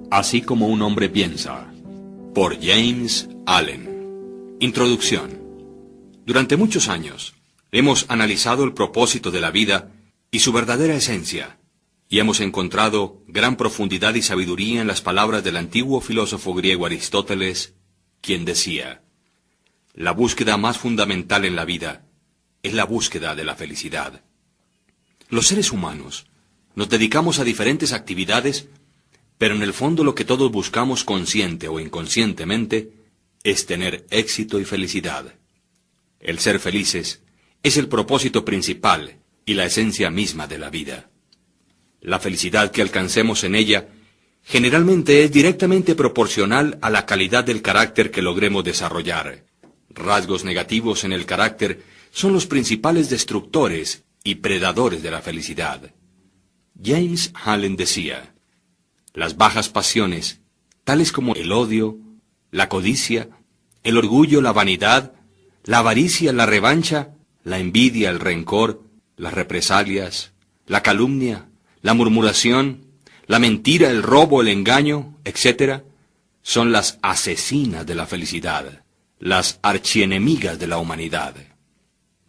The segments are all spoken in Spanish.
Así como un hombre piensa, por James Allen. Introducción. Durante muchos años hemos analizado el propósito de la vida y su verdadera esencia, y hemos encontrado gran profundidad y sabiduría en las palabras del antiguo filósofo griego Aristóteles, quien decía: la búsqueda más fundamental en la vida es la búsqueda de la felicidad. Los seres humanos nos dedicamos a diferentes actividades, pero en el fondo lo que todos buscamos consciente o inconscientemente es tener éxito y felicidad. El ser felices es el propósito principal y la esencia misma de la vida. La felicidad que alcancemos en ella generalmente es directamente proporcional a la calidad del carácter que logremos desarrollar. Rasgos negativos en el carácter son los principales destructores y predadores de la felicidad. James Allen decía: las bajas pasiones, tales como el odio, la codicia, el orgullo, la vanidad, la avaricia, la revancha, la envidia, el rencor, las represalias, la calumnia, la murmuración, la mentira, el robo, el engaño, etc., son las asesinas de la felicidad, las archienemigas de la humanidad.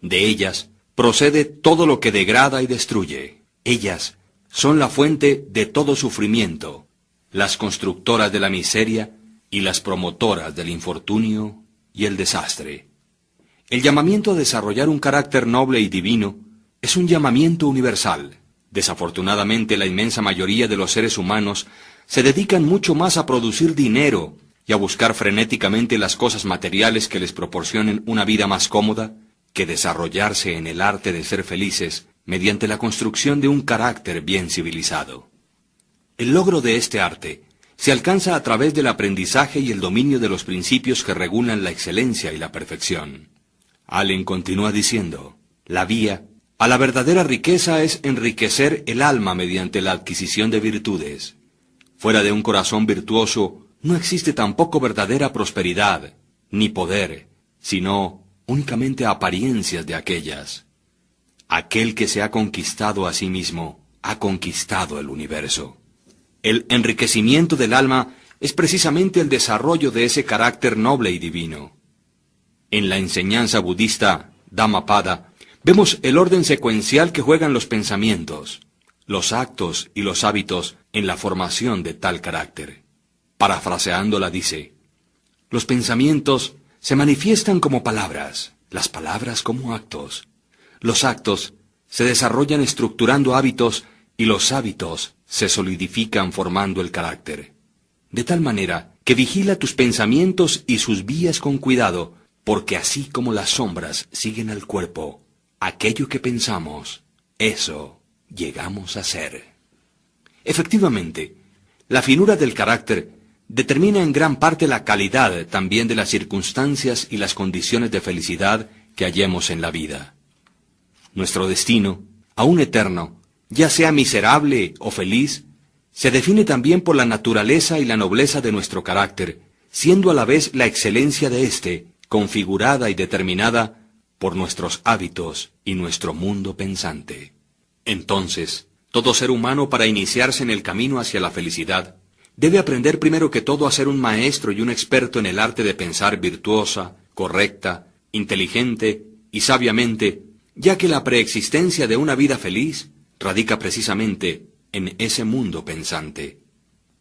De ellas procede todo lo que degrada y destruye. Ellas son la fuente de todo sufrimiento, las constructoras de la miseria y las promotoras del infortunio y el desastre. El llamamiento a desarrollar un carácter noble y divino es un llamamiento universal. Desafortunadamente, la inmensa mayoría de los seres humanos se dedican mucho más a producir dinero y a buscar frenéticamente las cosas materiales que les proporcionen una vida más cómoda, que desarrollarse en el arte de ser felices mediante la construcción de un carácter bien civilizado. El logro de este arte se alcanza a través del aprendizaje y el dominio de los principios que regulan la excelencia y la perfección. Allen continúa diciendo: la vía a la verdadera riqueza es enriquecer el alma mediante la adquisición de virtudes. Fuera de un corazón virtuoso no existe tampoco verdadera prosperidad, ni poder, sino únicamente apariencias de aquellas. Aquel que se ha conquistado a sí mismo, ha conquistado el universo. El enriquecimiento del alma es precisamente el desarrollo de ese carácter noble y divino. En la enseñanza budista Dhammapada vemos el orden secuencial que juegan los pensamientos, los actos y los hábitos en la formación de tal carácter. Parafraseándola dice: los pensamientos se manifiestan como palabras, las palabras como actos. Los actos se desarrollan estructurando hábitos y los hábitos se solidifican formando el carácter. De tal manera que vigila tus pensamientos y sus vías con cuidado, porque así como las sombras siguen al cuerpo, aquello que pensamos, eso llegamos a ser. Efectivamente, la finura del carácter determina en gran parte la calidad también de las circunstancias y las condiciones de felicidad que hallemos en la vida. Nuestro destino, aún eterno, ya sea miserable o feliz, se define también por la naturaleza y la nobleza de nuestro carácter, siendo a la vez la excelencia de éste, configurada y determinada por nuestros hábitos y nuestro mundo pensante. Entonces, todo ser humano, para iniciarse en el camino hacia la felicidad, debe aprender primero que todo a ser un maestro y un experto en el arte de pensar virtuosa, correcta, inteligente y sabiamente, ya que la preexistencia de una vida feliz radica precisamente en ese mundo pensante.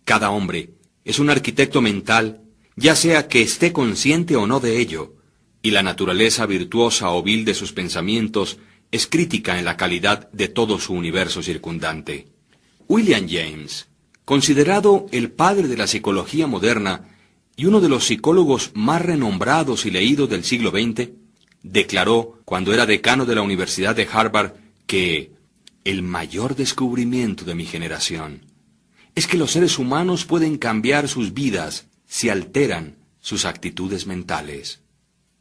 Cada hombre es un arquitecto mental, ya sea que esté consciente o no de ello, y la naturaleza virtuosa o vil de sus pensamientos es crítica en la calidad de todo su universo circundante. William James, considerado el padre de la psicología moderna y uno de los psicólogos más renombrados y leídos del siglo XX, declaró, cuando era decano de la Universidad de Harvard, que el mayor descubrimiento de mi generación es que los seres humanos pueden cambiar sus vidas si alteran sus actitudes mentales.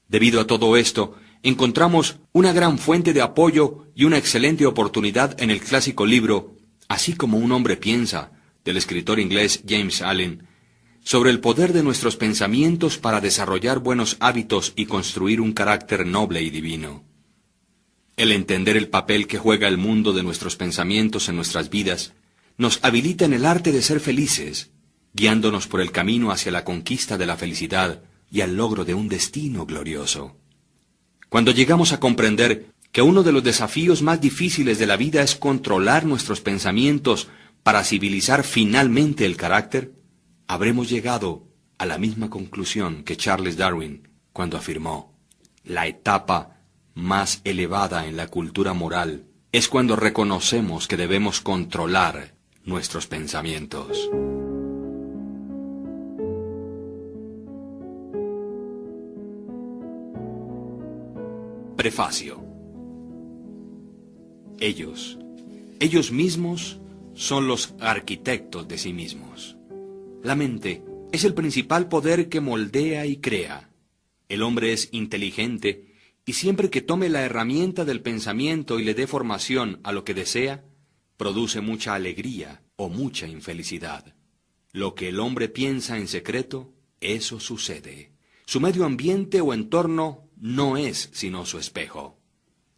Debido a todo esto, encontramos una gran fuente de apoyo y una excelente oportunidad en el clásico libro Así como un hombre piensa, del escritor inglés James Allen, sobre el poder de nuestros pensamientos para desarrollar buenos hábitos y construir un carácter noble y divino. El entender el papel que juega el mundo de nuestros pensamientos en nuestras vidas nos habilita en el arte de ser felices, guiándonos por el camino hacia la conquista de la felicidad y al logro de un destino glorioso. Cuando llegamos a comprender que uno de los desafíos más difíciles de la vida es controlar nuestros pensamientos para civilizar finalmente el carácter, habremos llegado a la misma conclusión que Charles Darwin cuando afirmó: la etapa más elevada en la cultura moral es cuando reconocemos que debemos controlar nuestros pensamientos. Prefacio. Ellos mismos son los arquitectos de sí mismos. La mente es el principal poder que moldea y crea. El hombre es inteligente y siempre que tome la herramienta del pensamiento y le dé formación a lo que desea, produce mucha alegría o mucha infelicidad. Lo que el hombre piensa en secreto, eso sucede. Su medio ambiente o entorno no es sino su espejo.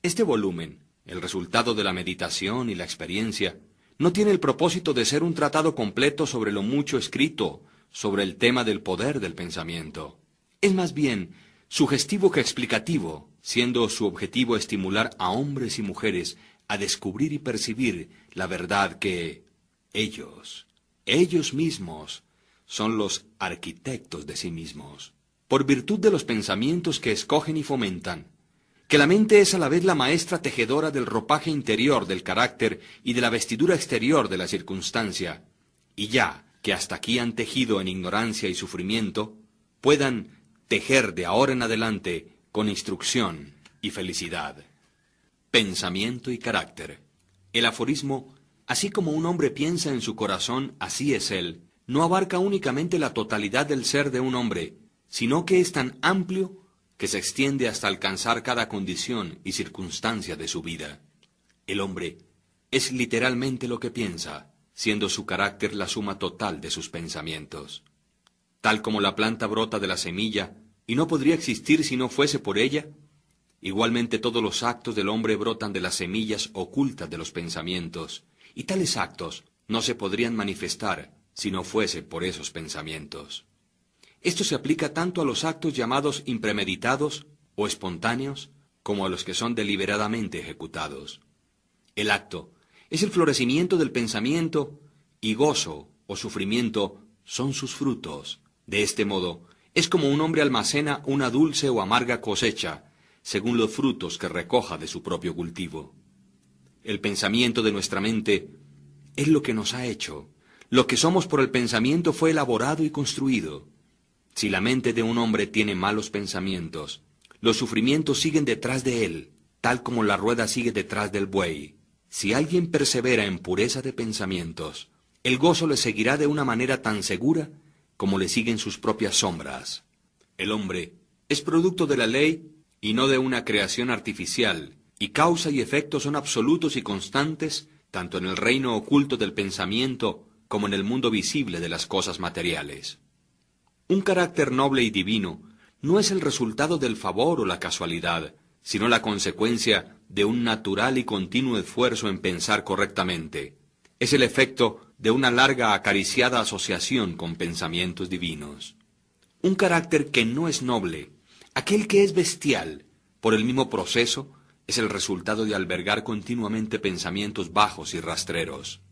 Este volumen, el resultado de la meditación y la experiencia, no tiene el propósito de ser un tratado completo sobre lo mucho escrito sobre el tema del poder del pensamiento. Es más bien sugestivo que explicativo, siendo su objetivo estimular a hombres y mujeres a descubrir y percibir la verdad que ellos mismos, son los arquitectos de sí mismos, por virtud de los pensamientos que escogen y fomentan, que la mente es a la vez la maestra tejedora del ropaje interior del carácter y de la vestidura exterior de la circunstancia, y ya que hasta aquí han tejido en ignorancia y sufrimiento, puedan tejer de ahora en adelante con instrucción y felicidad. Pensamiento y carácter. El aforismo, así como un hombre piensa en su corazón, así es él, no abarca únicamente la totalidad del ser de un hombre, sino que es tan amplio que se extiende hasta alcanzar cada condición y circunstancia de su vida. El hombre es literalmente lo que piensa, siendo su carácter la suma total de sus pensamientos. Tal como la planta brota de la semilla y no podría existir si no fuese por ella, igualmente todos los actos del hombre brotan de las semillas ocultas de los pensamientos, y tales actos no se podrían manifestar si no fuese por esos pensamientos. Esto se aplica tanto a los actos llamados impremeditados o espontáneos, como a los que son deliberadamente ejecutados. El acto es el florecimiento del pensamiento, y gozo o sufrimiento son sus frutos. De este modo, es como un hombre almacena una dulce o amarga cosecha, según los frutos que recoja de su propio cultivo. El pensamiento de nuestra mente es lo que nos ha hecho. Lo que somos por el pensamiento fue elaborado y construido. Si la mente de un hombre tiene malos pensamientos, los sufrimientos siguen detrás de él, tal como la rueda sigue detrás del buey. Si alguien persevera en pureza de pensamientos, el gozo le seguirá de una manera tan segura como le siguen sus propias sombras. El hombre es producto de la ley y no de una creación artificial, y causa y efecto son absolutos y constantes, tanto en el reino oculto del pensamiento como en el mundo visible de las cosas materiales. Un carácter noble y divino no es el resultado del favor o la casualidad, sino la consecuencia de un natural y continuo esfuerzo en pensar correctamente. Es el efecto de una larga acariciada asociación con pensamientos divinos. Un carácter que no es noble, aquel que es bestial, por el mismo proceso, es el resultado de albergar continuamente pensamientos bajos y rastreros.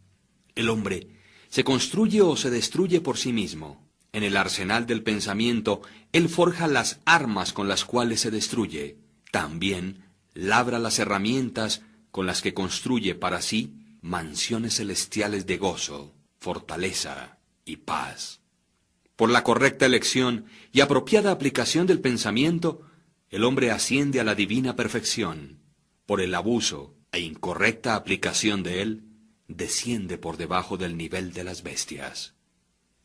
El hombre se construye o se destruye por sí mismo. En el arsenal del pensamiento, él forja las armas con las cuales se destruye. También labra las herramientas con las que construye para sí mansiones celestiales de gozo, fortaleza y paz. Por la correcta elección y apropiada aplicación del pensamiento, el hombre asciende a la divina perfección. Por el abuso e incorrecta aplicación de él, desciende por debajo del nivel de las bestias.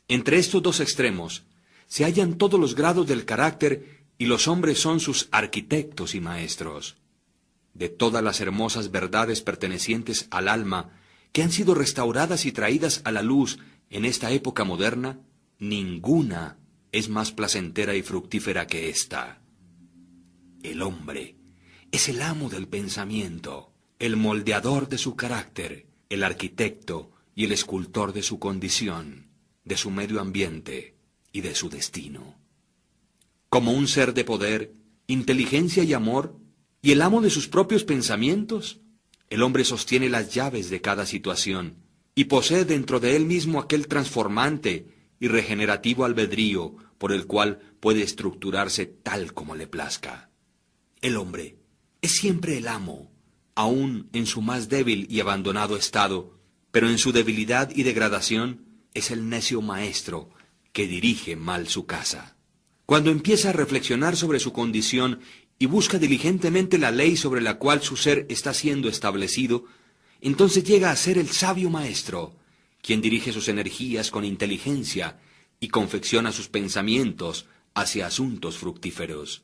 Entre estos dos extremos se hallan todos los grados del carácter y los hombres son sus arquitectos y maestros. De todas las hermosas verdades pertenecientes al alma que han sido restauradas y traídas a la luz en esta época moderna, ninguna es más placentera y fructífera que esta. El hombre es el amo del pensamiento, el moldeador de su carácter, el arquitecto y el escultor de su condición. de su medio ambiente y de su destino. Como un ser de poder, inteligencia y amor, y el amo de sus propios pensamientos, el hombre sostiene las llaves de cada situación y posee dentro de él mismo aquel transformante y regenerativo albedrío por el cual puede estructurarse tal como le plazca. El hombre es siempre el amo, aun en su más débil y abandonado estado, pero en su debilidad y degradación es el necio maestro que dirige mal su casa. Cuando empieza a reflexionar sobre su condición y busca diligentemente la ley sobre la cual su ser está siendo establecido, entonces llega a ser el sabio maestro, quien dirige sus energías con inteligencia y confecciona sus pensamientos hacia asuntos fructíferos.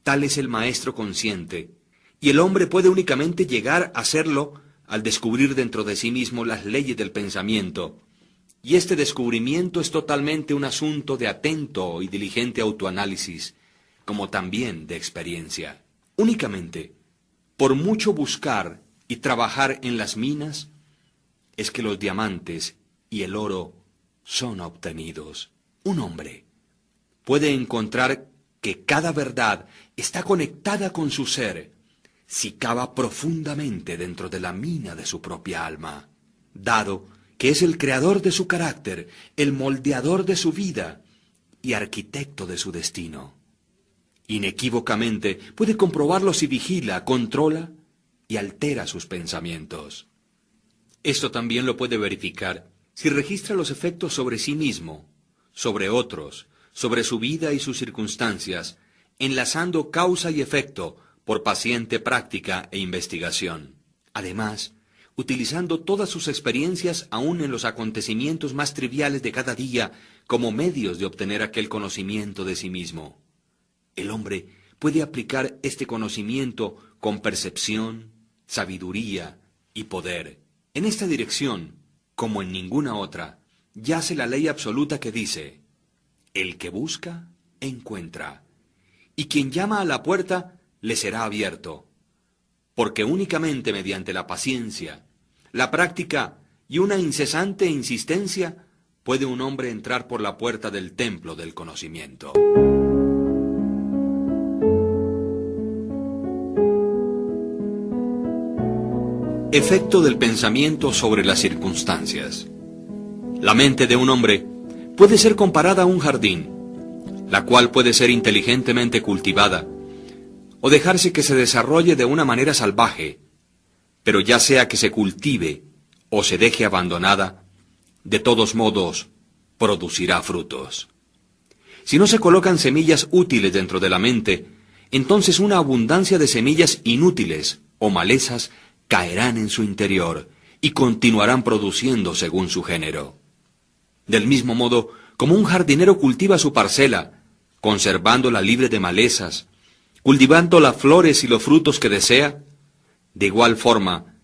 Tal es el maestro consciente, y el hombre puede únicamente llegar a serlo al descubrir dentro de sí mismo las leyes del pensamiento, y este descubrimiento es totalmente un asunto de atento y diligente autoanálisis, como también de experiencia. Únicamente, por mucho buscar y trabajar en las minas, es que los diamantes y el oro son obtenidos. Un hombre puede encontrar que cada verdad está conectada con su ser si cava profundamente dentro de la mina de su propia alma, dado que es el creador de su carácter, el moldeador de su vida y arquitecto de su destino. Inequívocamente puede comprobarlo si vigila, controla y altera sus pensamientos. Esto también lo puede verificar si registra los efectos sobre sí mismo, sobre otros, sobre su vida y sus circunstancias, enlazando causa y efecto por paciente práctica e investigación. Además, utilizando todas sus experiencias aún en los acontecimientos más triviales de cada día como medios de obtener aquel conocimiento de sí mismo. El hombre puede aplicar este conocimiento con percepción, sabiduría y poder. En esta dirección, como en ninguna otra, yace la ley absoluta que dice: el que busca, encuentra, y quien llama a la puerta, le será abierto, porque únicamente mediante la paciencia, la práctica y una incesante insistencia puede un hombre entrar por la puerta del templo del conocimiento. Efecto del pensamiento sobre las circunstancias. La mente de un hombre puede ser comparada a un jardín, la cual puede ser inteligentemente cultivada, o dejarse que se desarrolle de una manera salvaje, pero ya sea que se cultive o se deje abandonada, de todos modos producirá frutos. Si no se colocan semillas útiles dentro de la mente, entonces una abundancia de semillas inútiles o malezas caerán en su interior y continuarán produciendo según su género. Del mismo modo, como un jardinero cultiva su parcela, conservándola libre de malezas, cultivando las flores y los frutos que desea, de igual forma,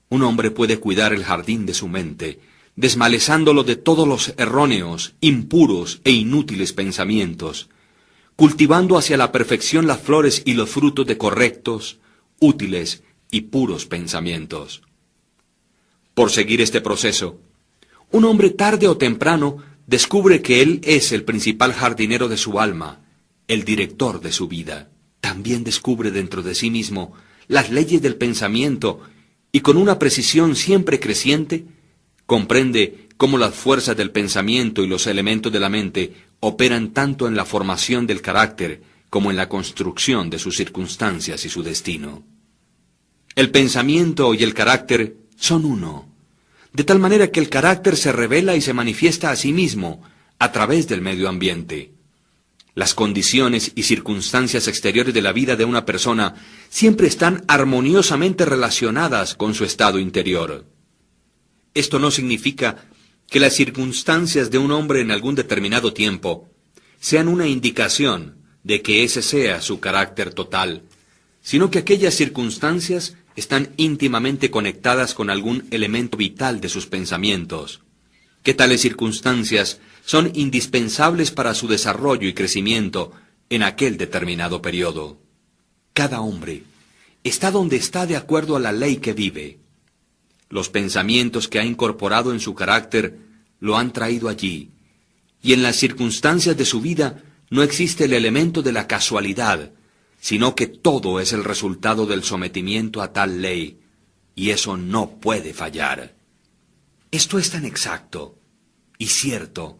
un hombre puede cuidar el jardín de su mente, desmalezándolo de todos los erróneos, impuros e inútiles pensamientos, cultivando hacia la perfección las flores y los frutos de correctos, útiles y puros pensamientos. Por seguir este proceso, un hombre tarde o temprano descubre que él es el principal jardinero de su alma, el director de su vida. También descubre dentro de sí mismo las leyes del pensamiento y con una precisión siempre creciente, comprende cómo las fuerzas del pensamiento y los elementos de la mente operan tanto en la formación del carácter como en la construcción de sus circunstancias y su destino. El pensamiento y el carácter son uno, de tal manera que el carácter se revela y se manifiesta a sí mismo a través del medio ambiente. Las condiciones y circunstancias exteriores de la vida de una persona siempre están armoniosamente relacionadas con su estado interior. Esto no significa que las circunstancias de un hombre en algún determinado tiempo sean una indicación de que ese sea su carácter total, sino que aquellas circunstancias están íntimamente conectadas con algún elemento vital de sus pensamientos, que tales circunstancias son indispensables para su desarrollo y crecimiento en aquel determinado periodo. Cada hombre está donde está de acuerdo a la ley que vive. Los pensamientos que ha incorporado en su carácter lo han traído allí, y en las circunstancias de su vida no existe el elemento de la casualidad, sino que todo es el resultado del sometimiento a tal ley, y eso no puede fallar. Esto es tan exacto y cierto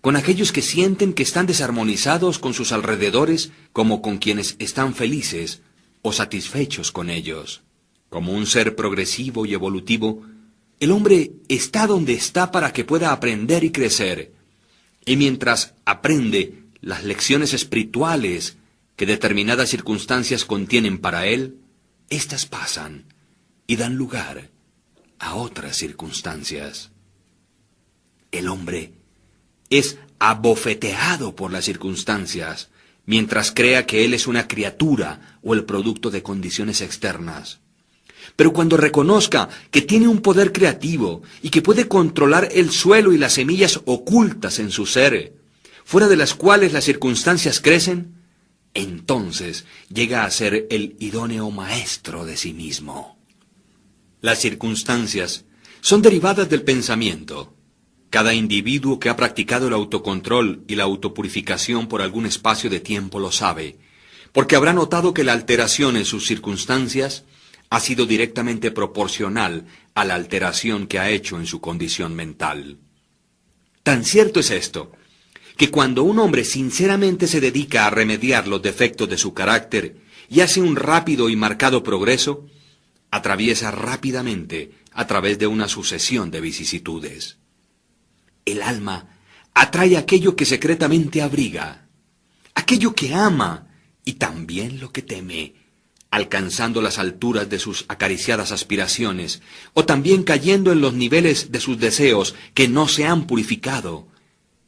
con aquellos que sienten que están desarmonizados con sus alrededores como con quienes están felices o satisfechos con ellos. Como un ser progresivo y evolutivo, el hombre está donde está para que pueda aprender y crecer, y mientras aprende las lecciones espirituales que determinadas circunstancias contienen para él, éstas pasan y dan lugar a otras circunstancias. El hombre es abofeteado por las circunstancias, mientras crea que él es una criatura o el producto de condiciones externas. Pero cuando reconozca que tiene un poder creativo y que puede controlar el suelo y las semillas ocultas en su ser, fuera de las cuales las circunstancias crecen, entonces llega a ser el idóneo maestro de sí mismo. Las circunstancias son derivadas del pensamiento. Cada individuo que ha practicado el autocontrol y la autopurificación por algún espacio de tiempo lo sabe, porque habrá notado que la alteración en sus circunstancias ha sido directamente proporcional a la alteración que ha hecho en su condición mental. Tan cierto es esto, que cuando un hombre sinceramente se dedica a remediar los defectos de su carácter y hace un rápido y marcado progreso, atraviesa rápidamente a través de una sucesión de vicisitudes. El alma atrae aquello que secretamente abriga, aquello que ama y también lo que teme, alcanzando las alturas de sus acariciadas aspiraciones, o también cayendo en los niveles de sus deseos que no se han purificado,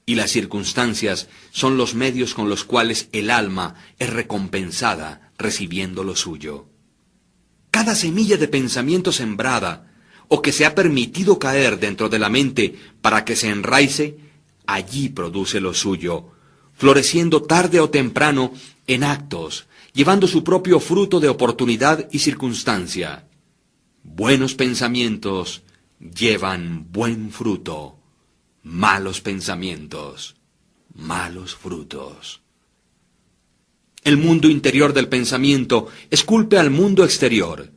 y las circunstancias son los medios con los cuales el alma es recompensada recibiendo lo suyo. Cada semilla de pensamiento sembrada, o que se ha permitido caer dentro de la mente para que se enraice, allí produce lo suyo, floreciendo tarde o temprano en actos, llevando su propio fruto de oportunidad y circunstancia. Buenos pensamientos llevan buen fruto, malos pensamientos, malos frutos. El mundo interior del pensamiento esculpe al mundo exterior.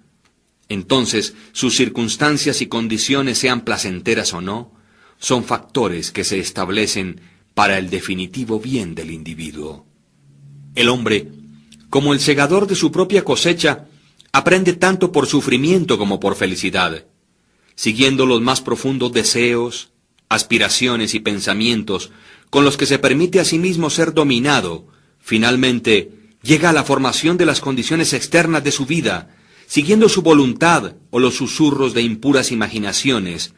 Entonces, sus circunstancias y condiciones, sean placenteras o no, son factores que se establecen para el definitivo bien del individuo. El hombre, como el segador de su propia cosecha, aprende tanto por sufrimiento como por felicidad, siguiendo los más profundos deseos, aspiraciones y pensamientos con los que se permite a sí mismo ser dominado. Finalmente, llega a la formación de las condiciones externas de su vida, siguiendo su voluntad o los susurros de impuras imaginaciones,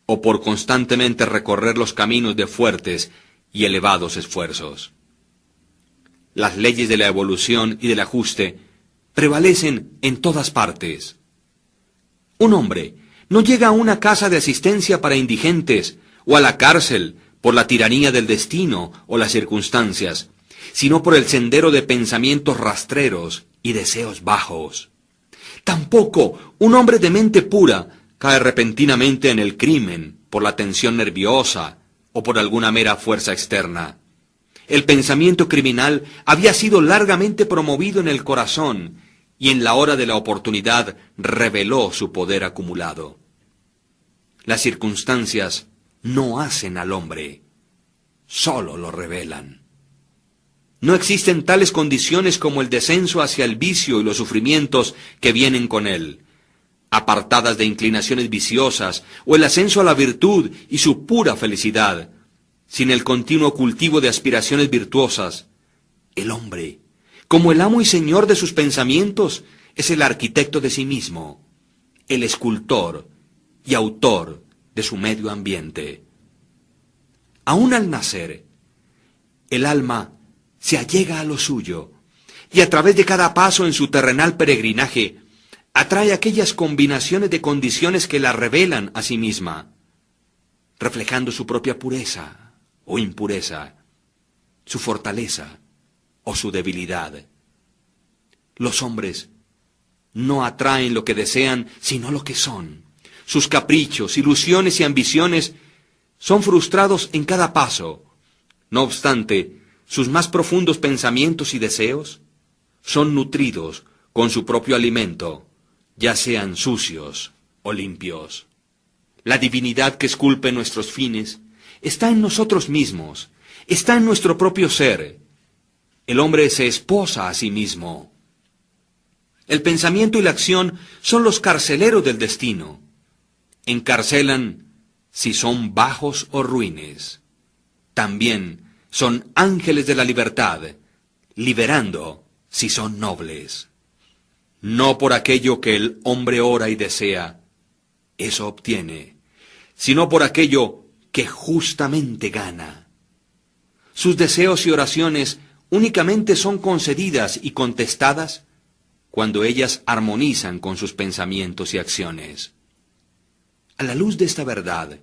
o por constantemente recorrer los caminos de fuertes y elevados esfuerzos. Las leyes de la evolución y del ajuste prevalecen en todas partes. Un hombre no llega a una casa de asistencia para indigentes o a la cárcel por la tiranía del destino o las circunstancias, sino por el sendero de pensamientos rastreros y deseos bajos. Tampoco un hombre de mente pura cae repentinamente en el crimen por la tensión nerviosa o por alguna mera fuerza externa. El pensamiento criminal había sido largamente promovido en el corazón y en la hora de la oportunidad reveló su poder acumulado. Las circunstancias no hacen al hombre, solo lo revelan. No existen tales condiciones como el descenso hacia el vicio y los sufrimientos que vienen con él, apartadas de inclinaciones viciosas, o el ascenso a la virtud y su pura felicidad, sin el continuo cultivo de aspiraciones virtuosas. El hombre, como el amo y señor de sus pensamientos, es el arquitecto de sí mismo, el escultor y autor de su medio ambiente. Aún al nacer, el alma se allega a lo suyo, y a través de cada paso en su terrenal peregrinaje, atrae aquellas combinaciones de condiciones que la revelan a sí misma, reflejando su propia pureza o impureza, su fortaleza o su debilidad. Los hombres no atraen lo que desean, sino lo que son. Sus caprichos, ilusiones y ambiciones son frustrados en cada paso, No obstante, sus más profundos pensamientos y deseos son nutridos con su propio alimento, ya sean sucios o limpios. La divinidad que esculpe nuestros fines está en nosotros mismos, está en nuestro propio ser. El hombre se esposa a sí mismo. El pensamiento y la acción son los carceleros del destino. Encarcelan si son bajos o ruines. También son ángeles de la libertad, liberando si son nobles. No por aquello que el hombre ora y desea, eso obtiene, sino por aquello que justamente gana. Sus deseos y oraciones únicamente son concedidas y contestadas cuando ellas armonizan con sus pensamientos y acciones. A la luz de esta verdad,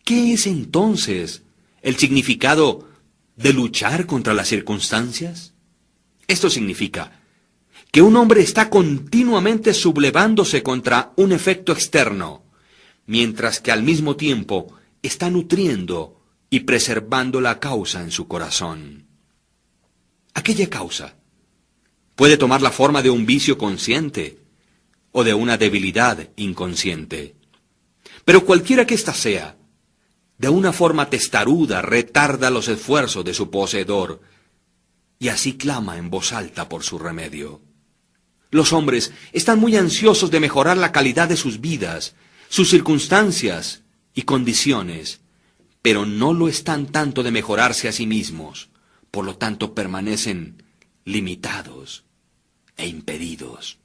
¿qué es entonces el significado de luchar contra las circunstancias? Esto significa que un hombre está continuamente sublevándose contra un efecto externo, mientras que al mismo tiempo está nutriendo y preservando la causa en su corazón. Aquella causa puede tomar la forma de un vicio consciente o de una debilidad inconsciente. Pero cualquiera que ésta sea, de una forma testaruda retarda los esfuerzos de su poseedor y así clama en voz alta por su remedio. Los hombres están muy ansiosos de mejorar la calidad de sus vidas, sus circunstancias y condiciones, pero no lo están tanto de mejorarse a sí mismos, por lo tanto permanecen limitados e impedidos.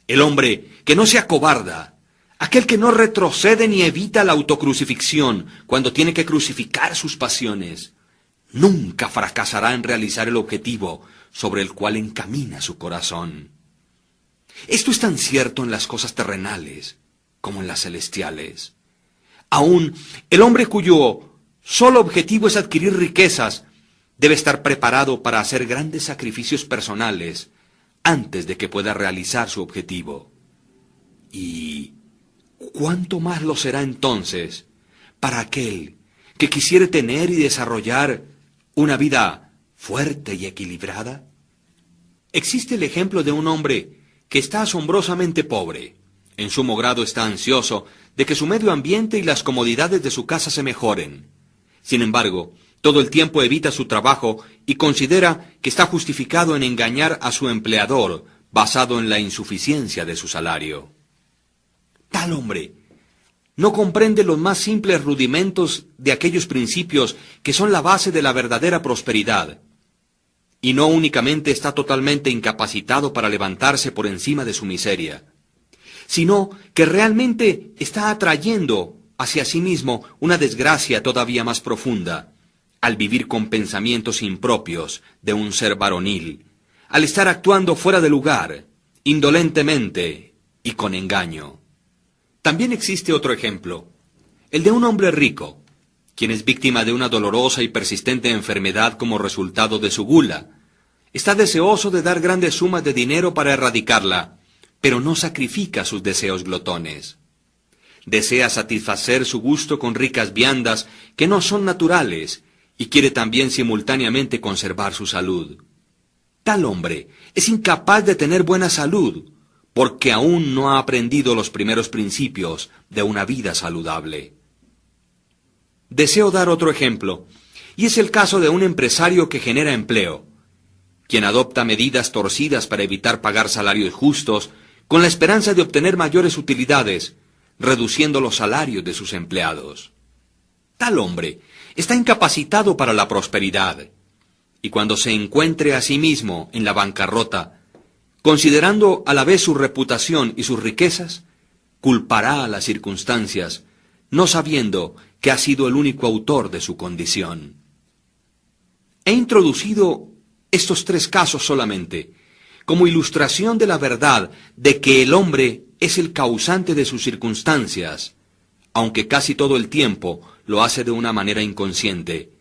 El hombre que no se acobarda, aquel que no retrocede ni evita la autocrucifixión cuando tiene que crucificar sus pasiones, nunca fracasará en realizar el objetivo sobre el cual encamina su corazón. Esto es tan cierto en las cosas terrenales como en las celestiales. Aún el hombre cuyo solo objetivo es adquirir riquezas debe estar preparado para hacer grandes sacrificios personales antes de que pueda realizar su objetivo. Y ¿cuánto más lo será entonces para aquel que quisiere tener y desarrollar una vida fuerte y equilibrada? Existe el ejemplo de un hombre que está asombrosamente pobre. En sumo grado está ansioso de que su medio ambiente y las comodidades de su casa se mejoren. Sin embargo, todo el tiempo evita su trabajo y considera que está justificado en engañar a su empleador basado en la insuficiencia de su salario. Tal hombre no comprende los más simples rudimentos de aquellos principios que son la base de la verdadera prosperidad, y no únicamente está totalmente incapacitado para levantarse por encima de su miseria, sino que realmente está atrayendo hacia sí mismo una desgracia todavía más profunda, al vivir con pensamientos impropios de un ser varonil, al estar actuando fuera de lugar, indolentemente y con engaño. También existe otro ejemplo, el de un hombre rico, quien es víctima de una dolorosa y persistente enfermedad como resultado de su gula. Está deseoso de dar grandes sumas de dinero para erradicarla, pero no sacrifica sus deseos glotones. Desea satisfacer su gusto con ricas viandas que no son naturales y quiere también simultáneamente conservar su salud. Tal hombre es incapaz de tener buena salud porque aún no ha aprendido los primeros principios de una vida saludable. Deseo dar otro ejemplo, y es el caso de un empresario que genera empleo, quien adopta medidas torcidas para evitar pagar salarios justos con la esperanza de obtener mayores utilidades, reduciendo los salarios de sus empleados. Tal hombre está incapacitado para la prosperidad, y cuando se encuentre a sí mismo en la bancarrota, considerando a la vez su reputación y sus riquezas, culpará a las circunstancias, no sabiendo que ha sido el único autor de su condición. He introducido estos 3 casos solamente como ilustración de la verdad de que el hombre es el causante de sus circunstancias, aunque casi todo el tiempo lo hace de una manera inconsciente,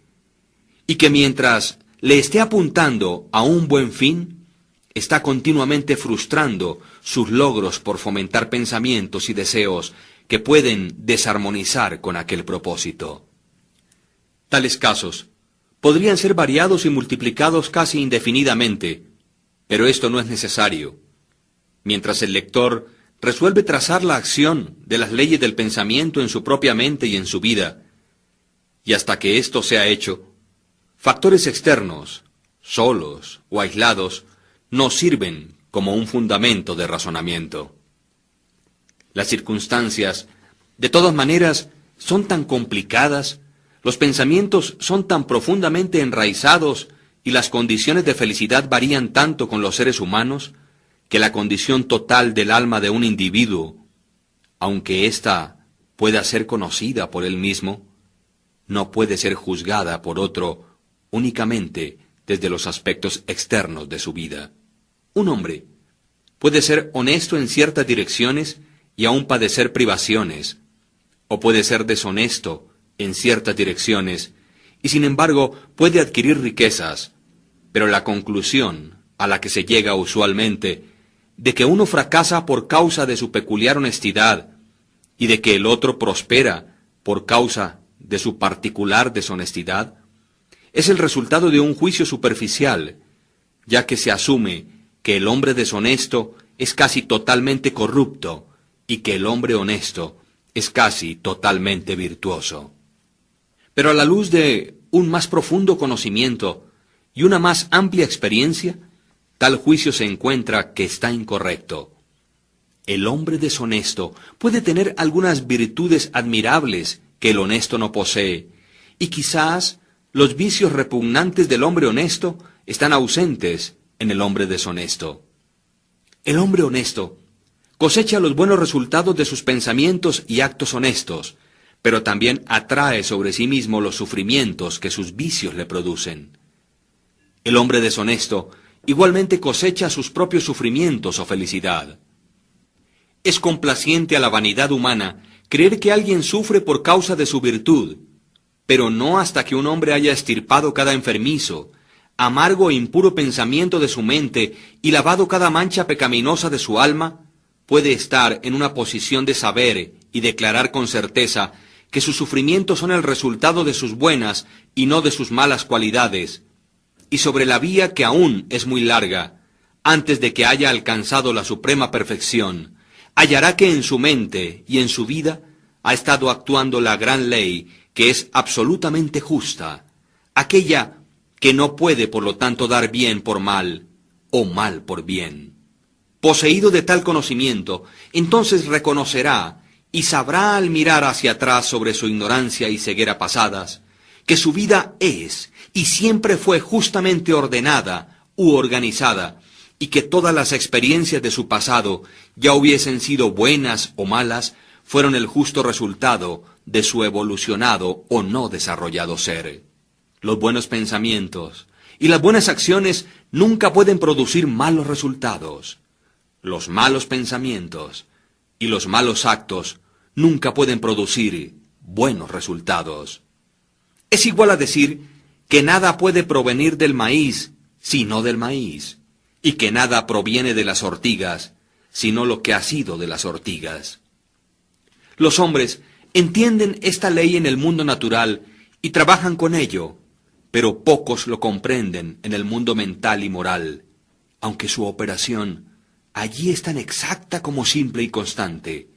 y que mientras le esté apuntando a un buen fin, está continuamente frustrando sus logros por fomentar pensamientos y deseos que pueden desarmonizar con aquel propósito. Tales casos podrían ser variados y multiplicados casi indefinidamente, pero esto no es necesario. Mientras el lector resuelve trazar la acción de las leyes del pensamiento en su propia mente y en su vida, y hasta que esto sea hecho, factores externos, solos o aislados, no sirven como un fundamento de razonamiento. Las circunstancias, de todas maneras, son tan complicadas, los pensamientos son tan profundamente enraizados y las condiciones de felicidad varían tanto con los seres humanos, que la condición total del alma de un individuo, aunque ésta pueda ser conocida por él mismo, no puede ser juzgada por otro únicamente desde los aspectos externos de su vida. Un hombre puede ser honesto en ciertas direcciones y aún padecer privaciones, o puede ser deshonesto en ciertas direcciones y sin embargo puede adquirir riquezas, pero la conclusión a la que se llega usualmente de que uno fracasa por causa de su peculiar honestidad y de que el otro prospera por causa de su particular deshonestidad, es el resultado de un juicio superficial, ya que se asume que el hombre deshonesto es casi totalmente corrupto y que el hombre honesto es casi totalmente virtuoso. Pero a la luz de un más profundo conocimiento y una más amplia experiencia, tal juicio se encuentra que está incorrecto. El hombre deshonesto puede tener algunas virtudes admirables que el honesto no posee, y quizás los vicios repugnantes del hombre honesto están ausentes en el hombre deshonesto. El hombre honesto cosecha los buenos resultados de sus pensamientos y actos honestos, pero también atrae sobre sí mismo los sufrimientos que sus vicios le producen. El hombre deshonesto igualmente cosecha sus propios sufrimientos o felicidad. Es complaciente a la vanidad humana creer que alguien sufre por causa de su virtud, pero no hasta que un hombre haya extirpado cada enfermizo, amargo e impuro pensamiento de su mente y lavado cada mancha pecaminosa de su alma, puede estar en una posición de saber y declarar con certeza que sus sufrimientos son el resultado de sus buenas y no de sus malas cualidades, y sobre la vía que aún es muy larga, antes de que haya alcanzado la suprema perfección, hallará que en su mente y en su vida ha estado actuando la gran ley que es absolutamente justa, aquella que no puede por lo tanto dar bien por mal o mal por bien. Poseído de tal conocimiento, entonces reconocerá y sabrá al mirar hacia atrás sobre su ignorancia y ceguera pasadas, que su vida es y siempre fue justamente ordenada u organizada, y que todas las experiencias de su pasado, ya hubiesen sido buenas o malas, fueron el justo resultado de su evolucionado o no desarrollado ser. Los buenos pensamientos y las buenas acciones nunca pueden producir malos resultados. Los malos pensamientos y los malos actos nunca pueden producir buenos resultados. Es igual a decir que nada puede provenir del maíz, sino del maíz, y que nada proviene de las ortigas, sino lo que ha sido de las ortigas. Los hombres entienden esta ley en el mundo natural y trabajan con ello, pero pocos lo comprenden en el mundo mental y moral, aunque su operación allí es tan exacta como simple y constante,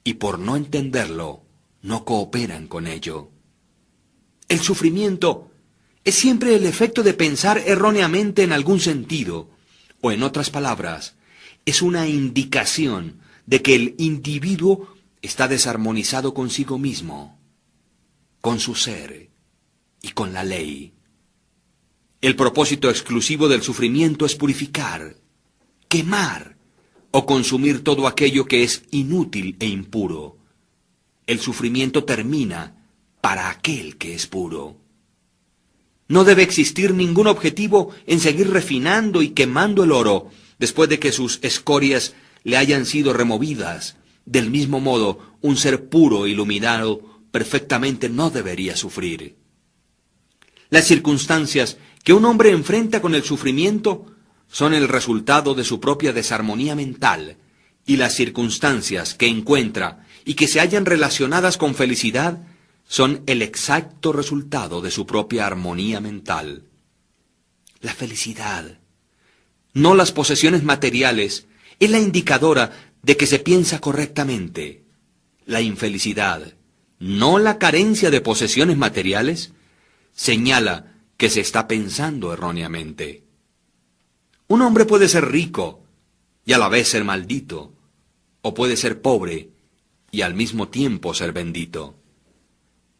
y por no entenderlo, no cooperan con ello. El sufrimiento es siempre el efecto de pensar erróneamente en algún sentido, o en otras palabras, es una indicación de que el individuo está desarmonizado consigo mismo, con su ser y con la ley. El propósito exclusivo del sufrimiento es purificar, quemar o consumir todo aquello que es inútil e impuro. El sufrimiento termina para aquel que es puro. No debe existir ningún objetivo en seguir refinando y quemando el oro después de que sus escorias le hayan sido removidas. Del mismo modo, un ser puro e iluminado perfectamente no debería sufrir. Las circunstancias que un hombre enfrenta con el sufrimiento son el resultado de su propia desarmonía mental, y las circunstancias que encuentra y que se hallan relacionadas con felicidad son el exacto resultado de su propia armonía mental. La felicidad, no las posesiones materiales, es la indicadora de que se piensa correctamente. La infelicidad, no la carencia de posesiones materiales, señala que se está pensando erróneamente. Un hombre puede ser rico y a la vez ser maldito, o puede ser pobre y al mismo tiempo ser bendito.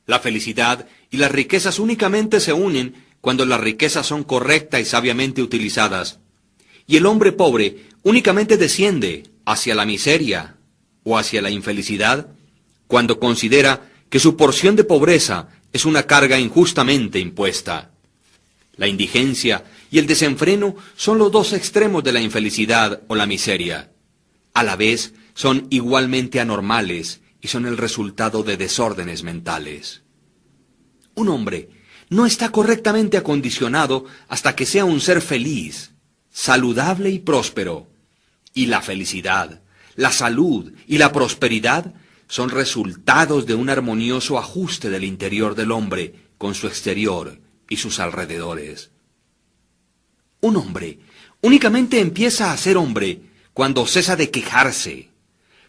La felicidad y las riquezas únicamente se unen cuando las riquezas son correctas y sabiamente utilizadas, y el hombre pobre únicamente desciende hacia la miseria o hacia la infelicidad cuando considera que su porción de pobreza es una carga injustamente impuesta. La indigencia y el desenfreno son los dos extremos de la infelicidad o la miseria. A la vez son igualmente anormales y son el resultado de desórdenes mentales. Un hombre no está correctamente acondicionado hasta que sea un ser feliz, saludable y próspero. Y la felicidad, la salud y la prosperidad son resultados de un armonioso ajuste del interior del hombre con su exterior y sus alrededores. Un hombre únicamente empieza a ser hombre cuando cesa de quejarse,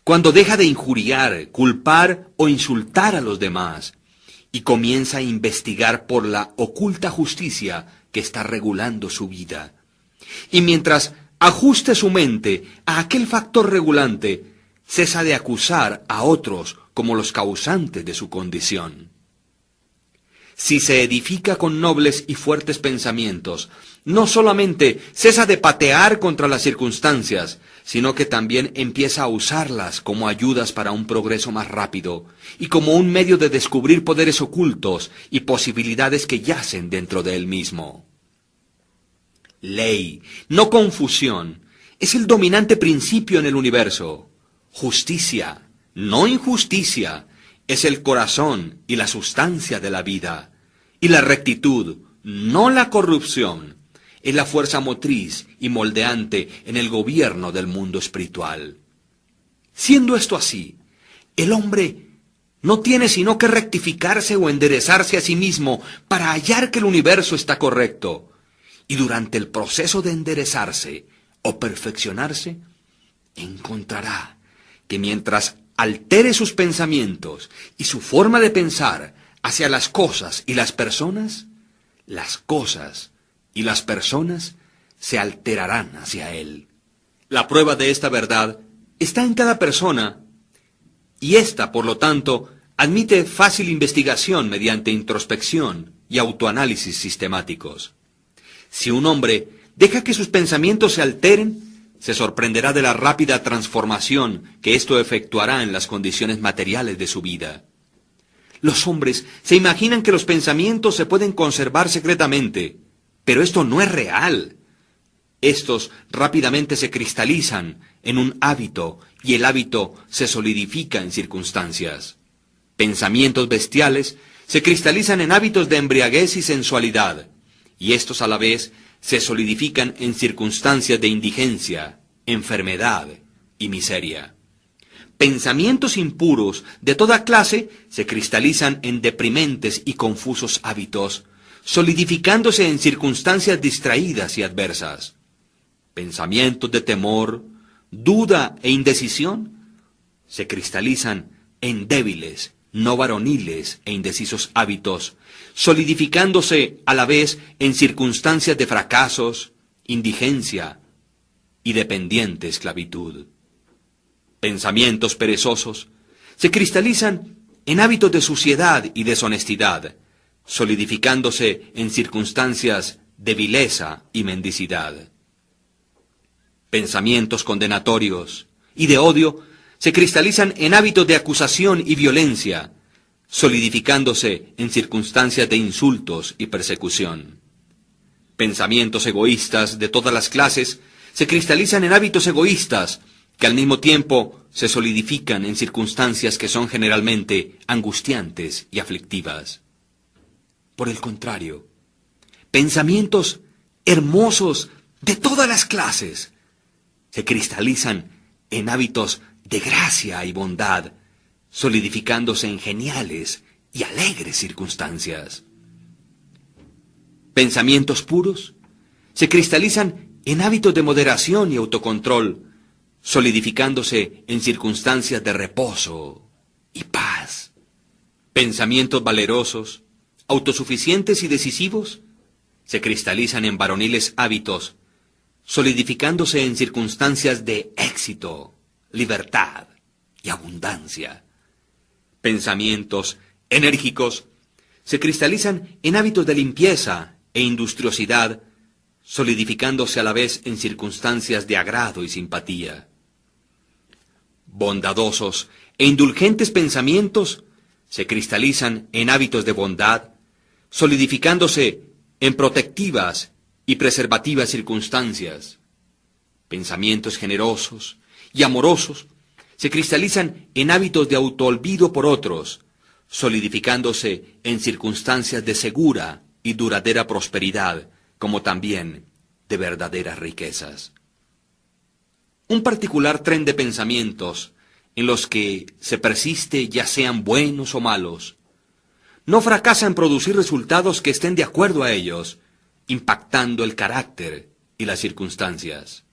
cuando deja de injuriar, culpar o insultar a los demás, y comienza a investigar por la oculta justicia que está regulando su vida. Y mientras ajuste su mente a aquel factor regulante, cesa de acusar a otros como los causantes de su condición. Si se edifica con nobles y fuertes pensamientos, no solamente cesa de patear contra las circunstancias, sino que también empieza a usarlas como ayudas para un progreso más rápido y como un medio de descubrir poderes ocultos y posibilidades que yacen dentro de él mismo. Ley, no confusión, es el dominante principio en el universo. Justicia, no injusticia, es el corazón y la sustancia de la vida. Y la rectitud, no la corrupción, es la fuerza motriz y moldeante en el gobierno del mundo espiritual. Siendo esto así, el hombre no tiene sino que rectificarse o enderezarse a sí mismo para hallar que el universo está correcto. Y durante el proceso de enderezarse o perfeccionarse, encontrará que mientras altere sus pensamientos y su forma de pensar hacia las cosas y las personas y las personas se alterarán hacia él. La prueba de esta verdad está en cada persona, y ésta, por lo tanto, admite fácil investigación mediante introspección y autoanálisis sistemáticos. Si un hombre deja que sus pensamientos se alteren, se sorprenderá de la rápida transformación que esto efectuará en las condiciones materiales de su vida. Los hombres se imaginan que los pensamientos se pueden conservar secretamente, pero esto no es real. Estos rápidamente se cristalizan en un hábito y el hábito se solidifica en circunstancias. Pensamientos bestiales se cristalizan en hábitos de embriaguez y sensualidad, y estos a la vez se solidifican en circunstancias de indigencia, enfermedad y miseria. Pensamientos impuros de toda clase se cristalizan en deprimentes y confusos hábitos, solidificándose en circunstancias distraídas y adversas. Pensamientos de temor, duda e indecisión se cristalizan en débiles, no varoniles e indecisos hábitos, solidificándose a la vez en circunstancias de fracasos, indigencia y dependiente esclavitud. Pensamientos perezosos se cristalizan en hábitos de suciedad y deshonestidad, solidificándose en circunstancias de vileza y mendicidad. Pensamientos condenatorios y de odio se cristalizan en hábitos de acusación y violencia, solidificándose en circunstancias de insultos y persecución. Pensamientos egoístas de todas las clases se cristalizan en hábitos egoístas, que al mismo tiempo se solidifican en circunstancias que son generalmente angustiantes y aflictivas. Por el contrario, pensamientos hermosos de todas las clases se cristalizan en hábitos de gracia y bondad, solidificándose en geniales y alegres circunstancias. Pensamientos puros se cristalizan en hábitos de moderación y autocontrol, solidificándose en circunstancias de reposo y paz. Pensamientos valerosos, autosuficientes y decisivos se cristalizan en varoniles hábitos, solidificándose en circunstancias de éxito, libertad y abundancia. Pensamientos enérgicos se cristalizan en hábitos de limpieza e industriosidad, solidificándose a la vez en circunstancias de agrado y simpatía. Bondadosos e indulgentes pensamientos se cristalizan en hábitos de bondad, solidificándose en protectivas y preservativas circunstancias. Pensamientos generosos y amorosos se cristalizan en hábitos de autoolvido por otros, solidificándose en circunstancias de segura y duradera prosperidad, como también de verdaderas riquezas. Un particular tren de pensamientos en los que se persiste, ya sean buenos o malos, no fracasa en producir resultados que estén de acuerdo a ellos, impactando el carácter y las circunstancias.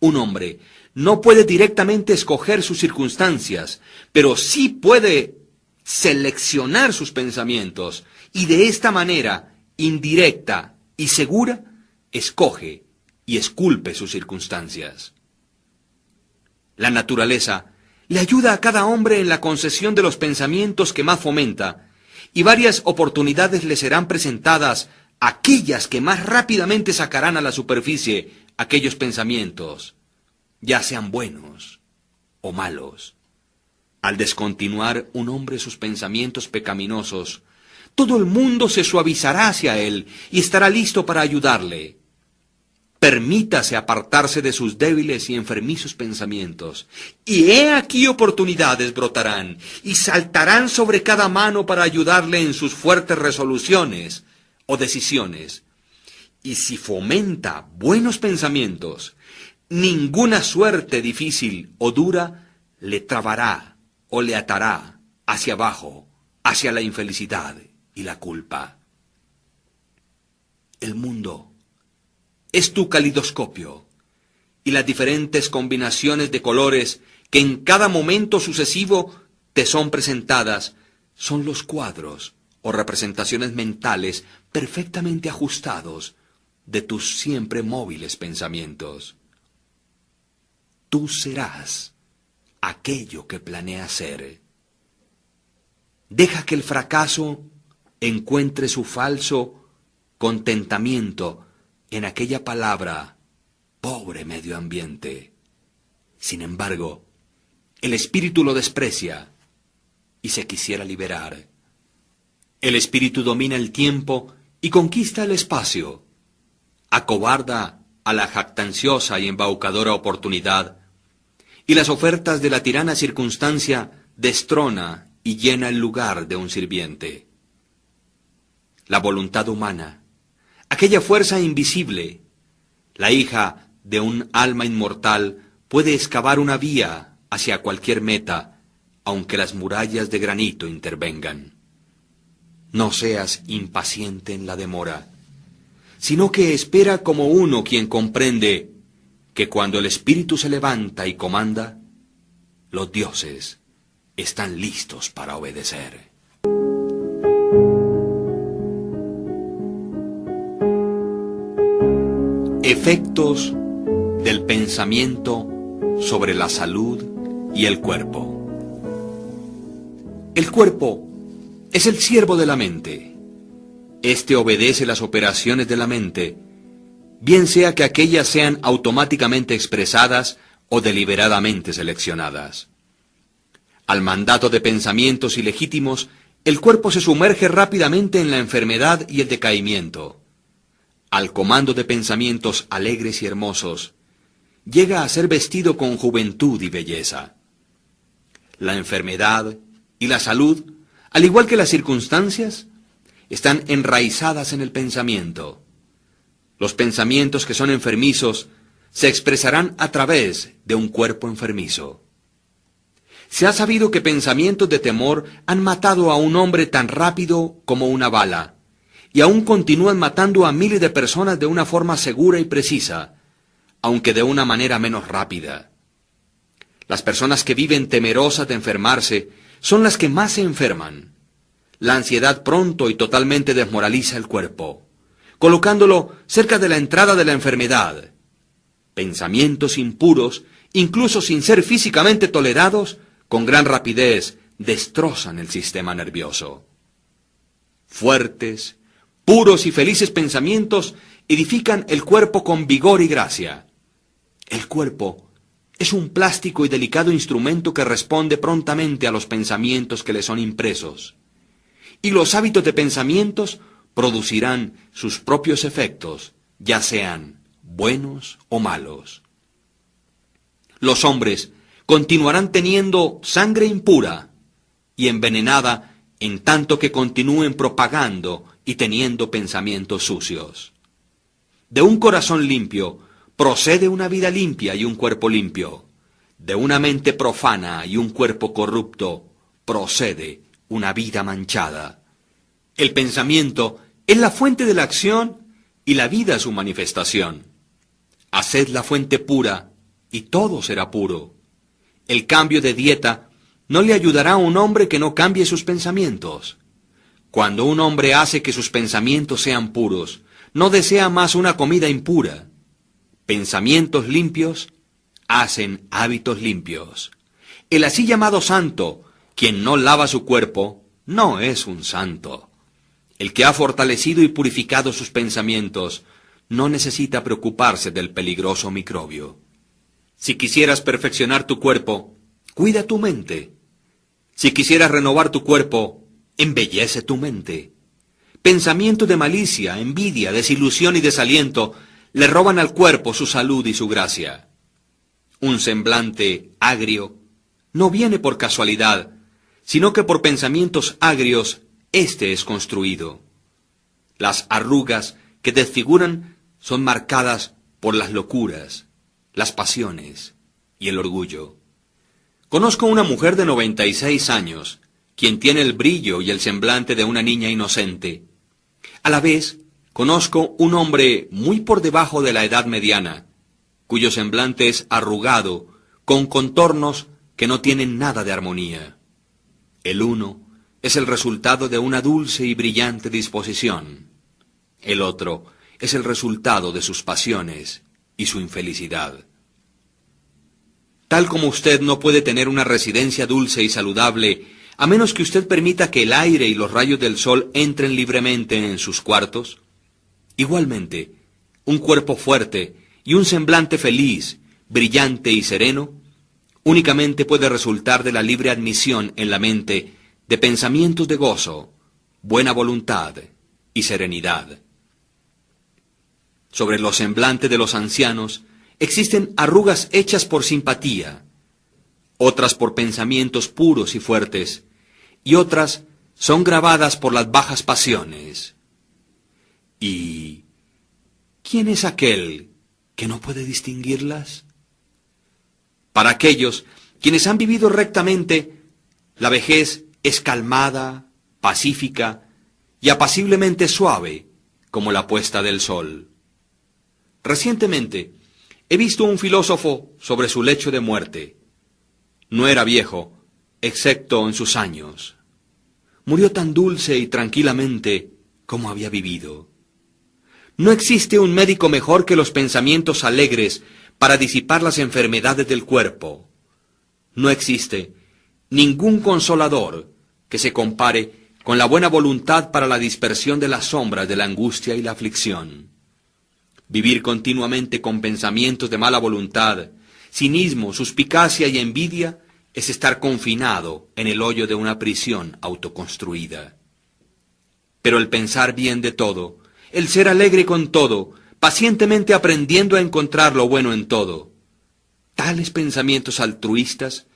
Un hombre no puede directamente escoger sus circunstancias, pero sí puede seleccionar sus pensamientos y de esta manera, indirecta y segura, escoge y esculpe sus circunstancias. La naturaleza le ayuda a cada hombre en la concesión de los pensamientos que más fomenta, y varias oportunidades le serán presentadas, aquellas que más rápidamente sacarán a la superficie aquellos pensamientos, ya sean buenos o malos. Al descontinuar un hombre sus pensamientos pecaminosos, todo el mundo se suavizará hacia él y estará listo para ayudarle. Permítase apartarse de sus débiles y enfermizos pensamientos, y he aquí oportunidades brotarán y saltarán sobre cada mano para ayudarle en sus fuertes resoluciones o decisiones. Y si fomenta buenos pensamientos, ninguna suerte difícil o dura le trabará o le atará hacia abajo, hacia la infelicidad y la culpa. El mundo es tu calidoscopio, y las diferentes combinaciones de colores que en cada momento sucesivo te son presentadas son los cuadros o representaciones mentales perfectamente ajustados de tus siempre móviles pensamientos. Tú serás aquello que planeas ser. Deja que el fracaso encuentre su falso contentamiento en aquella palabra, pobre medio ambiente. Sin embargo, el espíritu lo desprecia y se quisiera liberar. El espíritu domina el tiempo y conquista el espacio. Acobarda a la jactanciosa y embaucadora oportunidad, y las ofertas de la tirana circunstancia destrona y llena el lugar de un sirviente. La voluntad humana, aquella fuerza invisible, la hija de un alma inmortal, puede excavar una vía hacia cualquier meta, aunque las murallas de granito intervengan. No seas impaciente en la demora, sino que espera como uno quien comprende que cuando el espíritu se levanta y comanda, los dioses están listos para obedecer. Efectos del pensamiento sobre la salud y el cuerpo. El cuerpo es el siervo de la mente. Este obedece las operaciones de la mente, bien sea que aquellas sean automáticamente expresadas o deliberadamente seleccionadas. Al mandato de pensamientos ilegítimos, el cuerpo se sumerge rápidamente en la enfermedad y el decaimiento. Al comando de pensamientos alegres y hermosos, llega a ser vestido con juventud y belleza. La enfermedad y la salud, al igual que las circunstancias, están enraizadas en el pensamiento. Los pensamientos que son enfermizos se expresarán a través de un cuerpo enfermizo. Se ha sabido que pensamientos de temor han matado a un hombre tan rápido como una bala, y aún continúan matando a miles de personas de una forma segura y precisa, aunque de una manera menos rápida. Las personas que viven temerosas de enfermarse son las que más se enferman. La ansiedad pronto y totalmente desmoraliza el cuerpo, colocándolo cerca de la entrada de la enfermedad. Pensamientos impuros, incluso sin ser físicamente tolerados, con gran rapidez destrozan el sistema nervioso. Fuertes, puros y felices pensamientos edifican el cuerpo con vigor y gracia. El cuerpo es un plástico y delicado instrumento que responde prontamente a los pensamientos que le son impresos. Y los hábitos de pensamientos producirán sus propios efectos, ya sean buenos o malos. Los hombres continuarán teniendo sangre impura y envenenada en tanto que continúen propagando y teniendo pensamientos sucios. De un corazón limpio procede una vida limpia y un cuerpo limpio. De una mente profana y un cuerpo corrupto procede una vida manchada. El pensamiento es la fuente de la acción y la vida su manifestación. Haced la fuente pura y todo será puro. El cambio de dieta no le ayudará a un hombre que no cambie sus pensamientos. Cuando un hombre hace que sus pensamientos sean puros, no desea más una comida impura. Pensamientos limpios hacen hábitos limpios. El así llamado santo, quien no lava su cuerpo, no es un santo. El que ha fortalecido y purificado sus pensamientos no necesita preocuparse del peligroso microbio. Si quisieras perfeccionar tu cuerpo, cuida tu mente. Si quisieras renovar tu cuerpo, embellece tu mente. Pensamientos de malicia, envidia, desilusión y desaliento le roban al cuerpo su salud y su gracia. Un semblante agrio no viene por casualidad, sino que por pensamientos agrios éste es construido. Las arrugas que desfiguran son marcadas por las locuras, las pasiones y el orgullo. Conozco una mujer de 96 años, quien tiene el brillo y el semblante de una niña inocente. A la vez, conozco un hombre muy por debajo de la edad mediana, cuyo semblante es arrugado, con contornos que no tienen nada de armonía. El uno es el resultado de una dulce y brillante disposición. El otro es el resultado de sus pasiones y su infelicidad. Tal como usted no puede tener una residencia dulce y saludable a menos que usted permita que el aire y los rayos del sol entren libremente en sus cuartos, igualmente, un cuerpo fuerte y un semblante feliz, brillante y sereno, únicamente puede resultar de la libre admisión en la mente de pensamientos de gozo, buena voluntad y serenidad. Sobre los semblantes de los ancianos existen arrugas hechas por simpatía, otras por pensamientos puros y fuertes, y otras son grabadas por las bajas pasiones. ¿Y quién es aquel que no puede distinguirlas? Para aquellos quienes han vivido rectamente, la vejez es calmada, pacífica y apaciblemente suave como la puesta del sol. Recientemente he visto un filósofo sobre su lecho de muerte. No era viejo, excepto en sus años. Murió tan dulce y tranquilamente como había vivido. No existe un médico mejor que los pensamientos alegres para disipar las enfermedades del cuerpo. No existe ningún consolador que se compare con la buena voluntad para la dispersión de las sombras de la angustia y la aflicción. Vivir continuamente con pensamientos de mala voluntad, cinismo, suspicacia y envidia es estar confinado en el hoyo de una prisión autoconstruida. Pero el pensar bien de todo, el ser alegre con todo, pacientemente aprendiendo a encontrar lo bueno en todo, tales pensamientos altruistas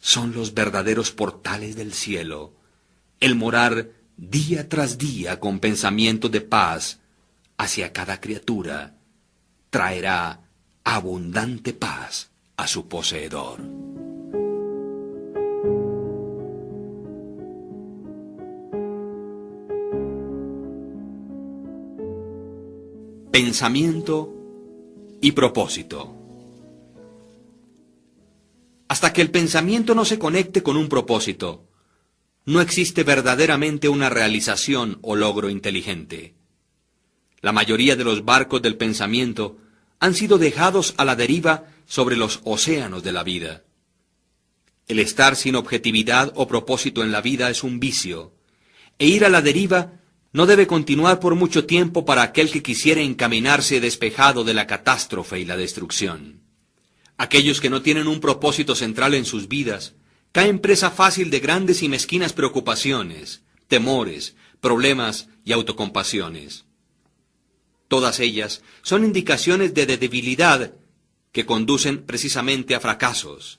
son los verdaderos portales del cielo. El morar día tras día con pensamientos de paz hacia cada criatura traerá abundante paz a su poseedor. pensamiento y propósito. Hasta que el pensamiento no se conecte con un propósito, no existe verdaderamente una realización o logro inteligente. La mayoría de los barcos del pensamiento han sido dejados a la deriva sobre los océanos de la vida. El estar sin objetividad o propósito en la vida es un vicio, e ir a la deriva no debe continuar por mucho tiempo para aquel que quisiera encaminarse despejado de la catástrofe y la destrucción. Aquellos que no tienen un propósito central en sus vidas caen presa fácil de grandes y mezquinas preocupaciones, temores, problemas y autocompasiones. Todas ellas son indicaciones de debilidad que conducen precisamente a fracasos,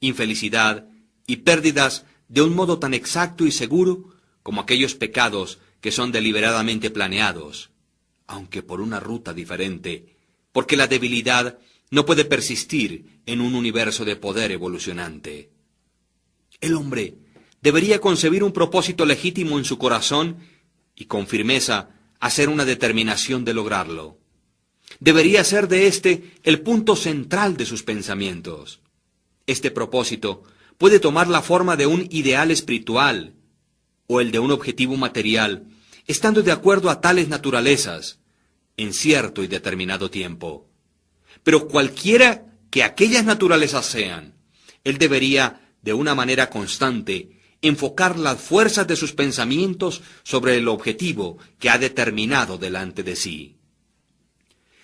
infelicidad y pérdidas de un modo tan exacto y seguro como aquellos pecados que son deliberadamente planeados, aunque por una ruta diferente, porque la debilidad no puede persistir en un universo de poder evolucionante. El hombre debería concebir un propósito legítimo en su corazón y con firmeza hacer una determinación de lograrlo. Debería ser de éste el punto central de sus pensamientos. Este propósito puede tomar la forma de un ideal espiritual o el de un objetivo material, estando de acuerdo a tales naturalezas, en cierto y determinado tiempo. Pero cualquiera que aquellas naturalezas sean, él debería, de una manera constante, enfocar las fuerzas de sus pensamientos sobre el objetivo que ha determinado delante de sí.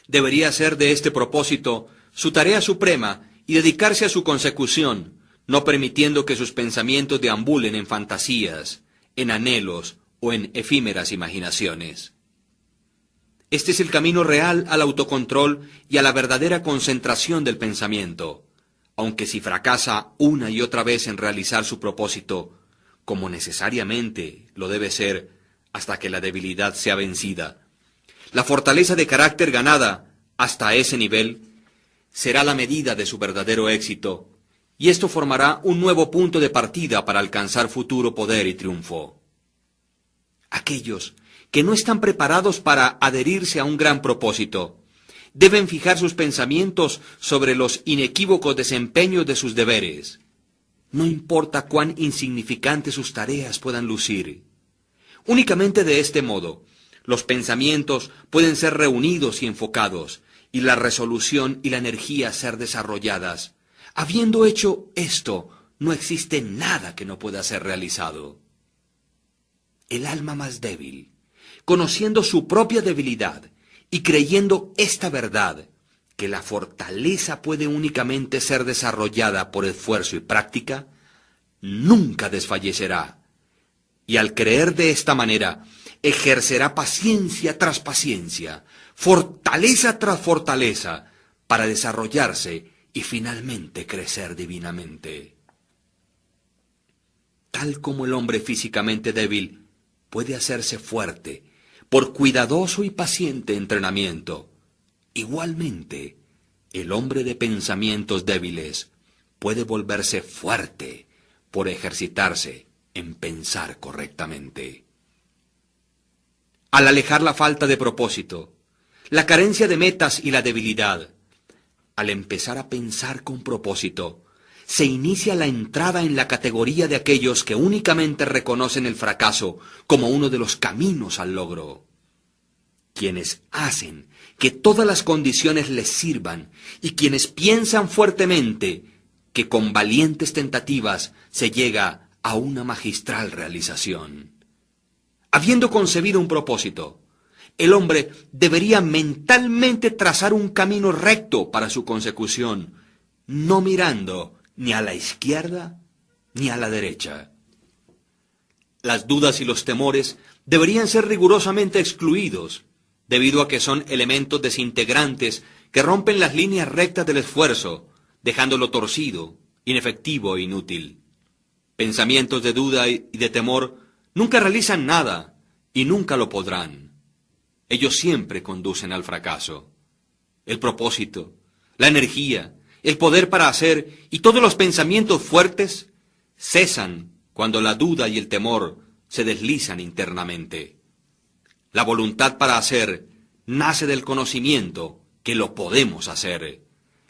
Debería hacer de este propósito su tarea suprema y dedicarse a su consecución, no permitiendo que sus pensamientos deambulen en fantasías, en anhelos o en efímeras imaginaciones. Este es el camino real al autocontrol y a la verdadera concentración del pensamiento, aunque si fracasa una y otra vez en realizar su propósito, como necesariamente lo debe ser hasta que la debilidad sea vencida, la fortaleza de carácter ganada hasta ese nivel será la medida de su verdadero éxito, y esto formará un nuevo punto de partida para alcanzar futuro poder y triunfo. Aquellos que no están preparados para adherirse a un gran propósito deben fijar sus pensamientos sobre los inequívocos desempeños de sus deberes. No importa cuán insignificantes sus tareas puedan lucir. Únicamente de este modo, los pensamientos pueden ser reunidos y enfocados, y la resolución y la energía ser desarrolladas. Habiendo hecho esto, no existe nada que no pueda ser realizado. El alma más débil, conociendo su propia debilidad y creyendo esta verdad, que la fortaleza puede únicamente ser desarrollada por esfuerzo y práctica, nunca desfallecerá. Y al creer de esta manera, ejercerá paciencia tras paciencia, fortaleza tras fortaleza, para desarrollarse y finalmente crecer divinamente. Tal como el hombre físicamente débil puede hacerse fuerte por cuidadoso y paciente entrenamiento, igualmente el hombre de pensamientos débiles puede volverse fuerte por ejercitarse en pensar correctamente. Al alejar la falta de propósito, la carencia de metas y la debilidad, al empezar a pensar con propósito, se inicia la entrada en la categoría de aquellos que únicamente reconocen el fracaso como uno de los caminos al logro. Quienes hacen que todas las condiciones les sirvan y quienes piensan fuertemente que con valientes tentativas se llega a una magistral realización. Habiendo concebido un propósito, el hombre debería mentalmente trazar un camino recto para su consecución, no mirando ni a la izquierda ni a la derecha. Las dudas y los temores deberían ser rigurosamente excluidos, debido a que son elementos desintegrantes que rompen las líneas rectas del esfuerzo, dejándolo torcido, inefectivo e inútil. Pensamientos de duda y de temor nunca realizan nada y nunca lo podrán. Ellos siempre conducen al fracaso. El propósito, la energía, el poder para hacer y todos los pensamientos fuertes cesan cuando la duda y el temor se deslizan internamente. La voluntad para hacer nace del conocimiento, que lo podemos hacer.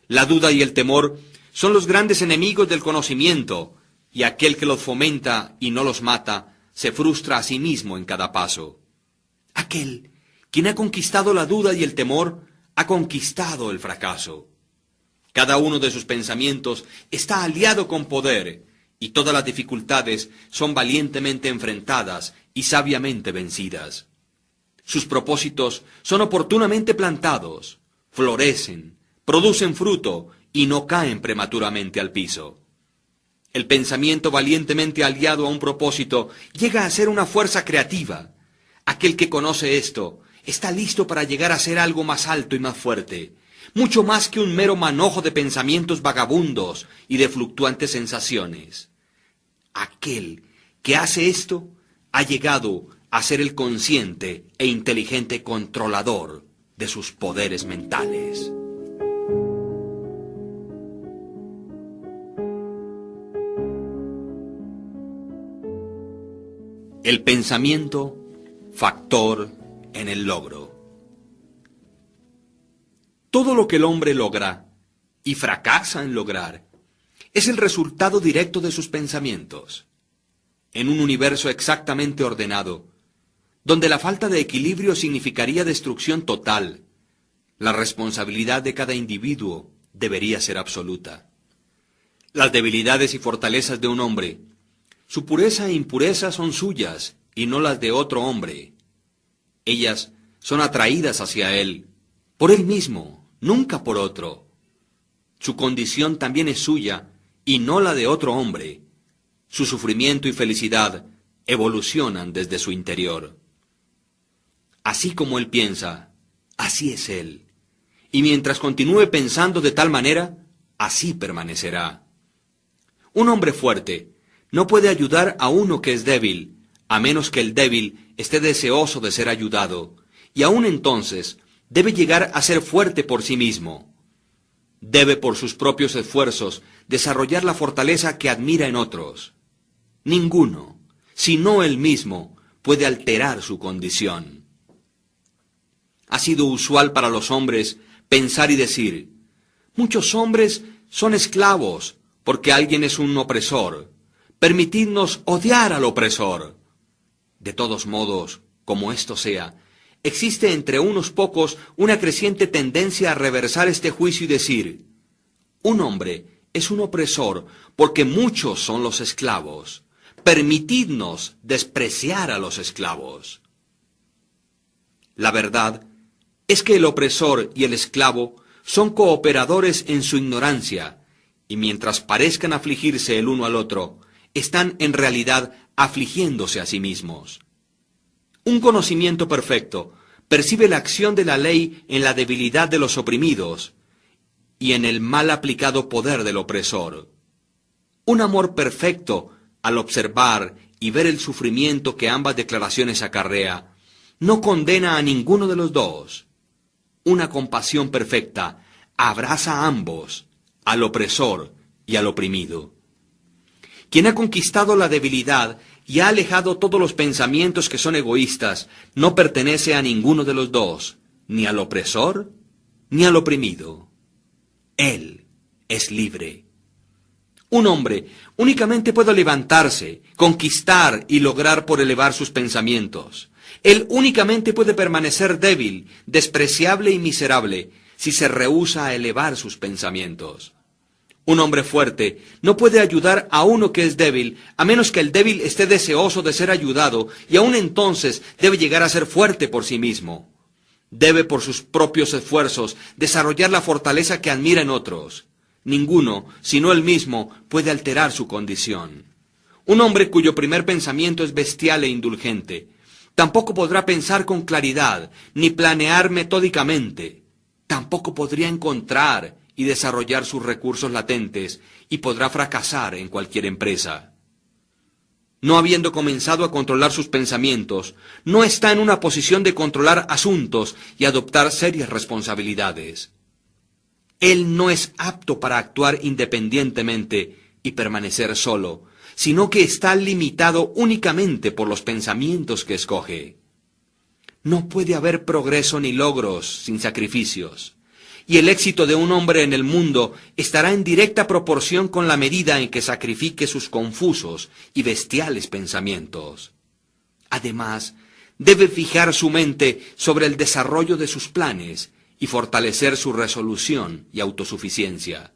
La duda y el temor son los grandes enemigos del conocimiento, y aquel que los fomenta y no los mata, se frustra a sí mismo en cada paso. Aquel quien ha conquistado la duda y el temor, ha conquistado el fracaso. Cada uno de sus pensamientos está aliado con poder, y todas las dificultades son valientemente enfrentadas y sabiamente vencidas. Sus propósitos son oportunamente plantados, florecen, producen fruto y no caen prematuramente al piso. El pensamiento valientemente aliado a un propósito llega a ser una fuerza creativa. Aquel que conoce esto está listo para llegar a ser algo más alto y más fuerte, mucho más que un mero manojo de pensamientos vagabundos y de fluctuantes sensaciones. Aquel que hace esto ha llegado a ser el consciente e inteligente controlador de sus poderes mentales. El pensamiento, factor en el logro. Todo lo que el hombre logra y fracasa en lograr es el resultado directo de sus pensamientos. En un universo exactamente ordenado, donde la falta de equilibrio significaría destrucción total, la responsabilidad de cada individuo debería ser absoluta. Las debilidades y fortalezas de un hombre, su pureza e impureza son suyas y no las de otro hombre. Ellas son atraídas hacia él, por él mismo, nunca por otro. Su condición también es suya y no la de otro hombre. Su sufrimiento y felicidad evolucionan desde su interior. Así como él piensa, así es él. Y mientras continúe pensando de tal manera, así permanecerá. Un hombre fuerte no puede ayudar a uno que es débil, a menos que el débil esté deseoso de ser ayudado, y aún entonces debe llegar a ser fuerte por sí mismo. Debe por sus propios esfuerzos desarrollar la fortaleza que admira en otros. Ninguno, sino él mismo, puede alterar su condición. Ha sido usual para los hombres pensar y decir, muchos hombres son esclavos porque alguien es un opresor. Permitidnos odiar al opresor. De todos modos, como esto sea, existe entre unos pocos una creciente tendencia a reversar este juicio y decir, un hombre es un opresor porque muchos son los esclavos. Permitidnos despreciar a los esclavos. La verdad es que el opresor y el esclavo son cooperadores en su ignorancia, y mientras parezcan afligirse el uno al otro, están en realidad afligiéndose a sí mismos. Un conocimiento perfecto percibe la acción de la ley en la debilidad de los oprimidos y en el mal aplicado poder del opresor. Un amor perfecto, al observar y ver el sufrimiento que ambas declaraciones acarrea, no condena a ninguno de los dos. Una compasión perfecta abraza a ambos, al opresor y al oprimido. Quien ha conquistado la debilidad y ha alejado todos los pensamientos que son egoístas, no pertenece a ninguno de los dos, ni al opresor ni al oprimido. Él es libre. Un hombre únicamente puede levantarse, conquistar y lograr por elevar sus pensamientos. Él únicamente puede permanecer débil, despreciable y miserable si se rehúsa a elevar sus pensamientos. Un hombre fuerte no puede ayudar a uno que es débil, a menos que el débil esté deseoso de ser ayudado, y aún entonces debe llegar a ser fuerte por sí mismo. Debe por sus propios esfuerzos desarrollar la fortaleza que admira en otros. Ninguno, sino él mismo, puede alterar su condición. Un hombre cuyo primer pensamiento es bestial e indulgente, tampoco podrá pensar con claridad, ni planear metódicamente. Tampoco podría encontrar y desarrollar sus recursos latentes, y podrá fracasar en cualquier empresa. No habiendo comenzado a controlar sus pensamientos, no está en una posición de controlar asuntos y adoptar serias responsabilidades. Él no es apto para actuar independientemente y permanecer solo, sino que está limitado únicamente por los pensamientos que escoge. No puede haber progreso ni logros sin sacrificios. Y el éxito de un hombre en el mundo estará en directa proporción con la medida en que sacrifique sus confusos y bestiales pensamientos. Además, debe fijar su mente sobre el desarrollo de sus planes y fortalecer su resolución y autosuficiencia.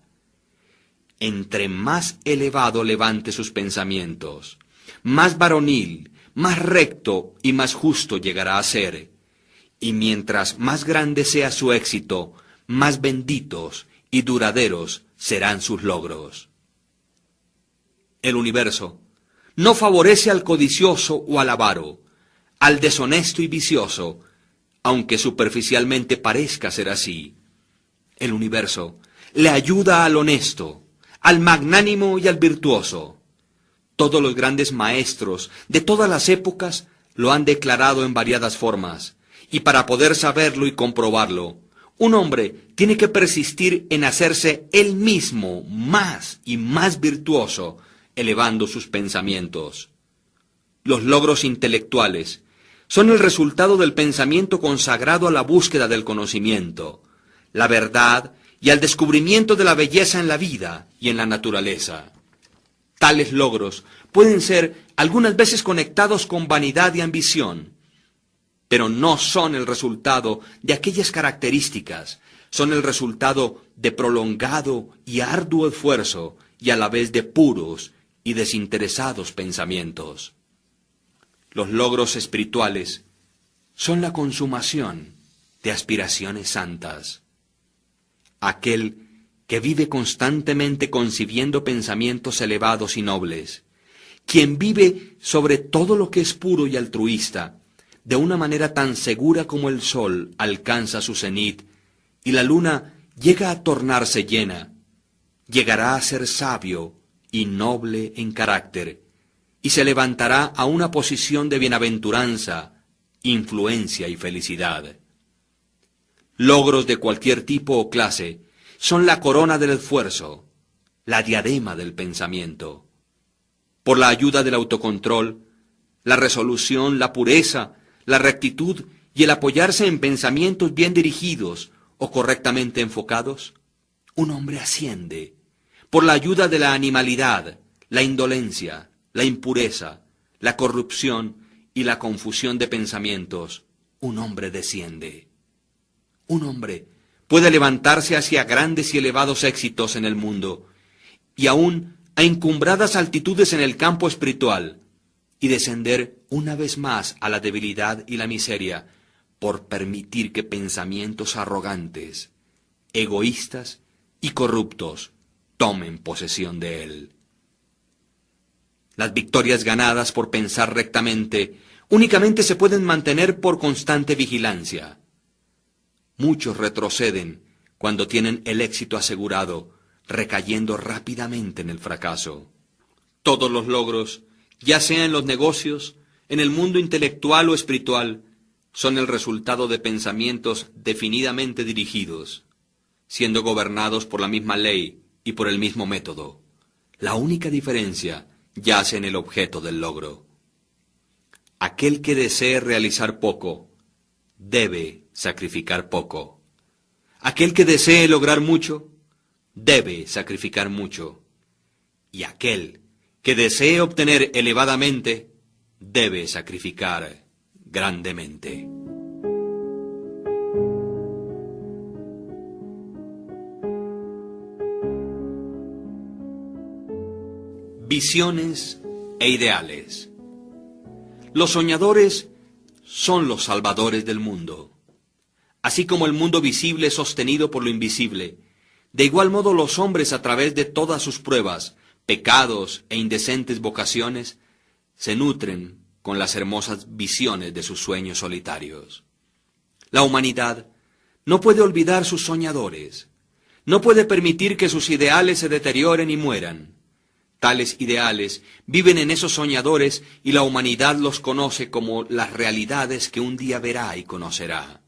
Entre más elevado levante sus pensamientos, más varonil, más recto y más justo llegará a ser, y mientras más grande sea su éxito, más benditos y duraderos serán sus logros. El universo no favorece al codicioso o al avaro, al deshonesto y vicioso, aunque superficialmente parezca ser así. El universo le ayuda al honesto, al magnánimo y al virtuoso. Todos los grandes maestros de todas las épocas lo han declarado en variadas formas, y para poder saberlo y comprobarlo, un hombre tiene que persistir en hacerse él mismo más y más virtuoso, elevando sus pensamientos. Los logros intelectuales son el resultado del pensamiento consagrado a la búsqueda del conocimiento, la verdad y al descubrimiento de la belleza en la vida y en la naturaleza. Tales logros pueden ser algunas veces conectados con vanidad y ambición, pero no son el resultado de aquellas características, son el resultado de prolongado y arduo esfuerzo y a la vez de puros y desinteresados pensamientos. Los logros espirituales son la consumación de aspiraciones santas. Aquel que vive constantemente concibiendo pensamientos elevados y nobles, quien vive sobre todo lo que es puro y altruista, de una manera tan segura como el sol alcanza su cenit y la luna llega a tornarse llena, llegará a ser sabio y noble en carácter, y se levantará a una posición de bienaventuranza, influencia y felicidad. Logros de cualquier tipo o clase son la corona del esfuerzo, la diadema del pensamiento. Por la ayuda del autocontrol, la resolución, la pureza, la rectitud y el apoyarse en pensamientos bien dirigidos o correctamente enfocados, un hombre asciende. Por la ayuda de la animalidad, la indolencia, la impureza, la corrupción y la confusión de pensamientos, un hombre desciende. Un hombre puede levantarse hacia grandes y elevados éxitos en el mundo, y aún a encumbradas altitudes en el campo espiritual, y descender una vez más a la debilidad y la miseria, por permitir que pensamientos arrogantes, egoístas y corruptos tomen posesión de él. Las victorias ganadas por pensar rectamente únicamente se pueden mantener por constante vigilancia. Muchos retroceden cuando tienen el éxito asegurado, recayendo rápidamente en el fracaso. Todos los logros, ya sea en los negocios, en el mundo intelectual o espiritual, son el resultado de pensamientos definidamente dirigidos, siendo gobernados por la misma ley y por el mismo método. La única diferencia yace en el objeto del logro. Aquel que desee realizar poco, debe sacrificar poco. Aquel que desee lograr mucho, debe sacrificar mucho. Y aquel que desee obtener elevadamente, debe sacrificar grandemente. Visiones e ideales. Los soñadores son los salvadores del mundo. Así como el mundo visible es sostenido por lo invisible, de igual modo los hombres, a través de todas sus pruebas, pecados e indecentes vocaciones, se nutren con las hermosas visiones de sus sueños solitarios. La humanidad no puede olvidar sus soñadores, no puede permitir que sus ideales se deterioren y mueran. Tales ideales viven en esos soñadores y la humanidad los conoce como las realidades que un día verá y conocerá.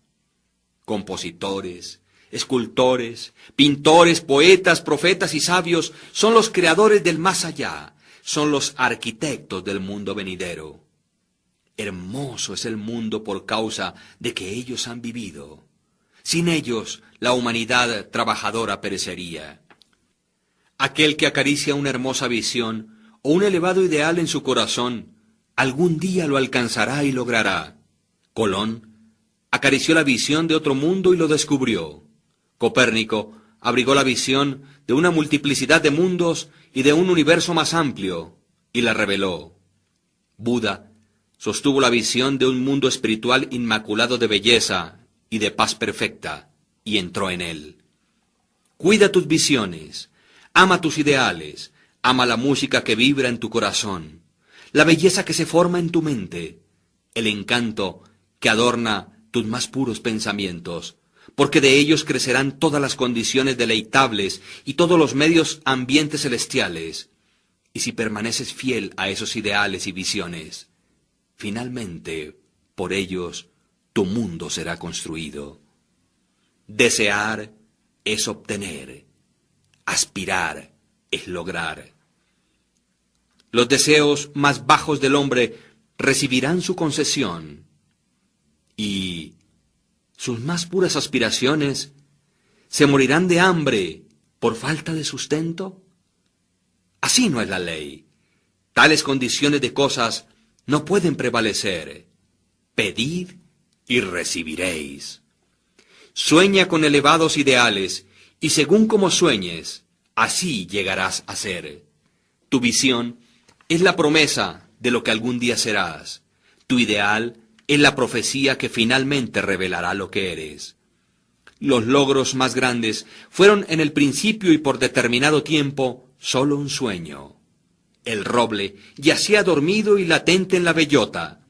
Compositores, escultores, pintores, poetas, profetas y sabios son los creadores del más allá, son los arquitectos del mundo venidero. Hermoso es el mundo por causa de que ellos han vivido. Sin ellos, la humanidad trabajadora perecería. Aquel que acaricia una hermosa visión o un elevado ideal en su corazón, algún día lo alcanzará y logrará. Colón acarició la visión de otro mundo y lo descubrió. Copérnico abrigó la visión de una multiplicidad de mundos y de un universo más amplio, y la reveló. Buda sostuvo la visión de un mundo espiritual inmaculado de belleza y de paz perfecta, y entró en él. Cuida tus visiones, ama tus ideales, ama la música que vibra en tu corazón, la belleza que se forma en tu mente, el encanto que adorna tus más puros pensamientos, porque de ellos crecerán todas las condiciones deleitables y todos los medios ambientes celestiales. Y si permaneces fiel a esos ideales y visiones, finalmente, por ellos, tu mundo será construido. Desear es obtener, aspirar es lograr. Los deseos más bajos del hombre recibirán su concesión, y sus más puras aspiraciones se morirán de hambre por falta de sustento. Así no es la ley. Tales condiciones de cosas no pueden prevalecer. Pedid y recibiréis. Sueña con elevados ideales, y según como sueñes, así llegarás a ser. Tu visión es la promesa de lo que algún día serás. Tu ideal es la profecía que finalmente revelará lo que eres. Los logros más grandes fueron en el principio y por determinado tiempo solo un sueño. El roble yacía dormido y latente en la bellota.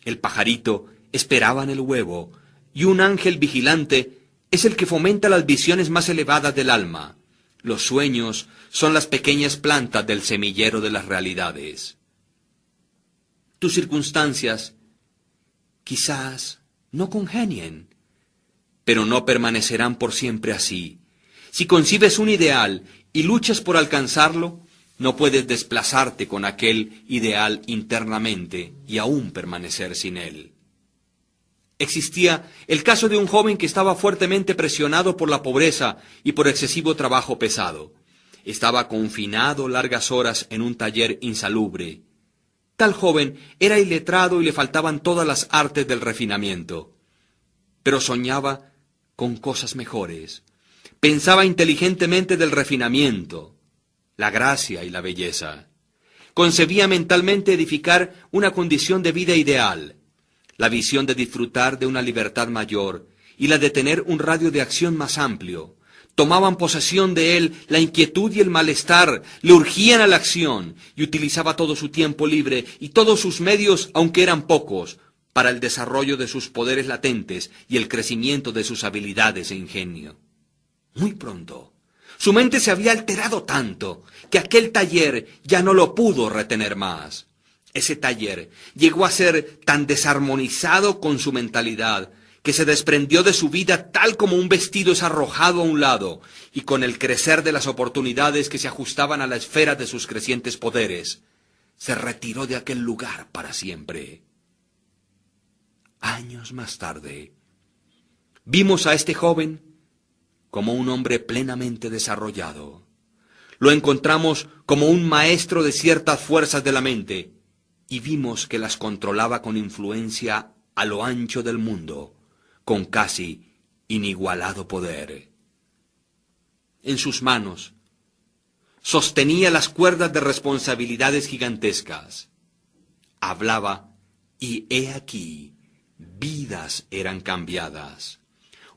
El pajarito esperaba en el huevo, y un ángel vigilante es el que fomenta las visiones más elevadas del alma. Los sueños son las pequeñas plantas del semillero de las realidades. Tus circunstancias quizás no congenien, pero no permanecerán por siempre así. Si concibes un ideal y luchas por alcanzarlo, no puedes desplazarte con aquel ideal internamente y aún permanecer sin él. Existía el caso de un joven que estaba fuertemente presionado por la pobreza y por excesivo trabajo pesado. Estaba confinado largas horas en un taller insalubre. Tal joven era iletrado y le faltaban todas las artes del refinamiento. Pero soñaba con cosas mejores. Pensaba inteligentemente del refinamiento, la gracia y la belleza. Concebía mentalmente edificar una condición de vida ideal, la visión de disfrutar de una libertad mayor y la de tener un radio de acción más amplio. Tomaban posesión de él la inquietud y el malestar, le urgían a la acción, y utilizaba todo su tiempo libre y todos sus medios, aunque eran pocos, para el desarrollo de sus poderes latentes y el crecimiento de sus habilidades e ingenio. Muy pronto, su mente se había alterado tanto que aquel taller ya no lo pudo retener más. Ese taller llegó a ser tan desarmonizado con su mentalidad que se desprendió de su vida tal como un vestido es arrojado a un lado, y con el crecer de las oportunidades que se ajustaban a la esfera de sus crecientes poderes, se retiró de aquel lugar para siempre. Años más tarde, vimos a este joven como un hombre plenamente desarrollado. Lo encontramos como un maestro de ciertas fuerzas de la mente, y vimos que las controlaba con influencia a lo ancho del mundo, con casi inigualado poder. En sus manos sostenía las cuerdas de responsabilidades gigantescas. Hablaba, y he aquí, vidas eran cambiadas.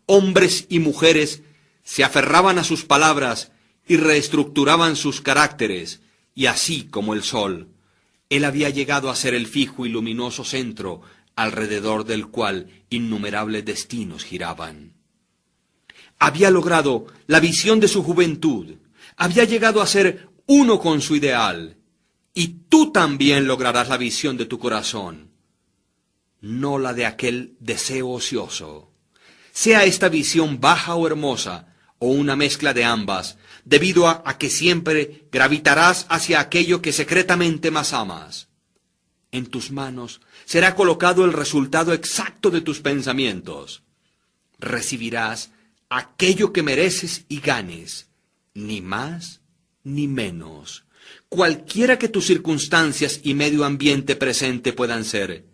Hombres y mujeres se aferraban a sus palabras y reestructuraban sus caracteres, y así como el sol, él había llegado a ser el fijo y luminoso centro alrededor del cual innumerables destinos giraban. Había logrado la visión de su juventud, había llegado a ser uno con su ideal, y tú también lograrás la visión de tu corazón, no la de aquel deseo ocioso. Sea esta visión baja o hermosa, o una mezcla de ambas, debido a que siempre gravitarás hacia aquello que secretamente más amas. en tus manos será colocado el resultado exacto de tus pensamientos. Recibirás aquello que mereces y ganes, ni más ni menos, cualquiera que tus circunstancias y medio ambiente presente puedan ser.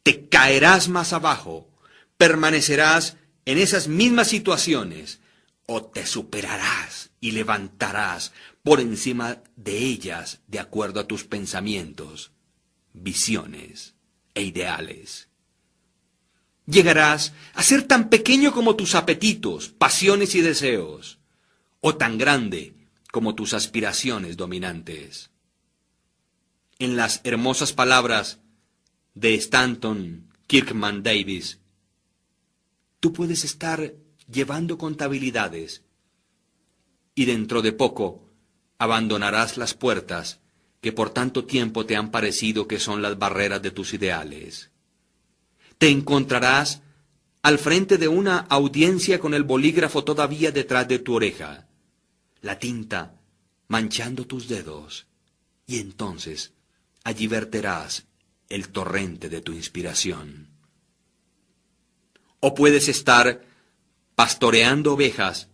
Te caerás más abajo, permanecerás en esas mismas situaciones, o te superarás y levantarás por encima de ellas de acuerdo a tus pensamientos, visiones e ideales. Llegarás a ser tan pequeño como tus apetitos, pasiones y deseos, o tan grande como tus aspiraciones dominantes. En las hermosas palabras de Stanton Kirkman Davis, tú puedes estar llevando contabilidades y dentro de poco abandonarás las puertas que por tanto tiempo te han parecido que son las barreras de tus ideales. Te encontrarás al frente de una audiencia con el bolígrafo todavía detrás de tu oreja, la tinta manchando tus dedos, y entonces allí verterás el torrente de tu inspiración. O puedes estar pastoreando ovejas